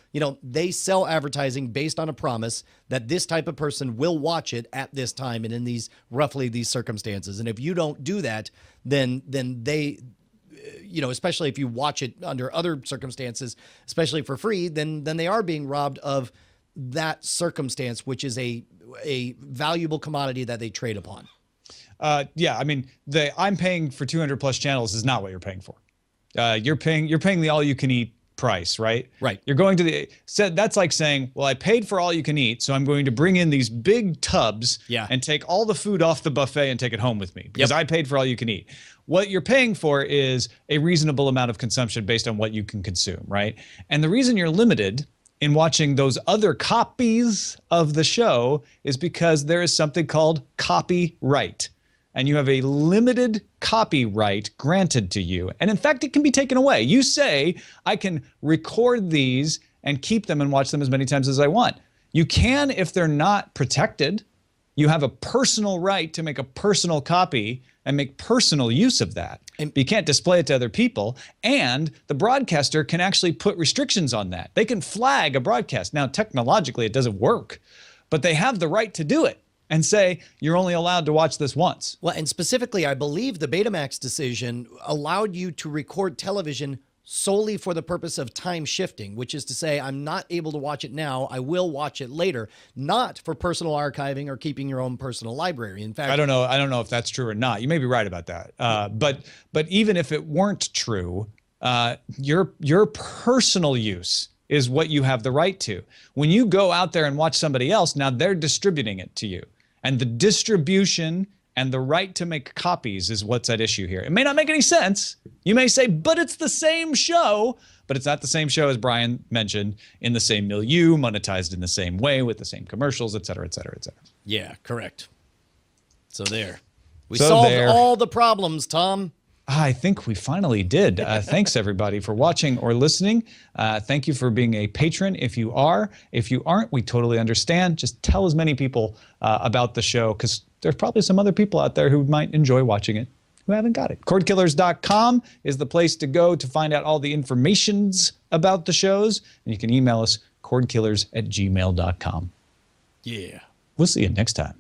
they sell advertising based on a promise that this type of person will watch it at this time and in these roughly these circumstances. And if you don't do that, then they, especially if you watch it under other circumstances, especially for free, then they are being robbed of that circumstance, which is a valuable commodity that they trade upon. Yeah, I mean, I'm paying for 200 plus channels is not what you're paying for. You're paying the all-you-can-eat price, right? Right. You're going to that's like saying, well, I paid for all you can eat, so I'm going to bring in these big tubs and take all the food off the buffet and take it home with me because I paid for all you can eat. What you're paying for is a reasonable amount of consumption based on what you can consume, right? And the reason you're limited in watching those other copies of the show is because there is something called copyright. And you have a limited copyright granted to you. And in fact, it can be taken away. You say, I can record these and keep them and watch them as many times as I want. You can if they're not protected. You have a personal right to make a personal copy and make personal use of that. And you can't display it to other people. And the broadcaster can actually put restrictions on that. They can flag a broadcast. Now, technologically, it doesn't work, but they have the right to do it and say, you're only allowed to watch this once. Well, and specifically, I believe the Betamax decision allowed you to record television solely for the purpose of time shifting, which is to say, I'm not able to watch it now, I will watch it later, not for personal archiving or keeping your own personal library. In fact, I don't know if that's true or not. You may be right about that. But even if it weren't true, your personal use is what you have the right to. When you go out there and watch somebody else, now they're distributing it to you. And the distribution and the right to make copies is what's at issue here. It may not make any sense. You may say, but it's the same show. But it's not the same show, as Brian mentioned, in the same milieu, monetized in the same way, with the same commercials, et cetera, et cetera, et cetera. Yeah, correct. So there. We solved all the problems, Tom. I think we finally did. Thanks, everybody, for watching or listening. Thank you for being a patron if you are. If you aren't, we totally understand. Just tell as many people about the show, because there's probably some other people out there who might enjoy watching it who haven't got it. Cordkillers.com is the place to go to find out all the informations about the shows. And you can email us, cordkillers@gmail.com. Yeah. We'll see you next time.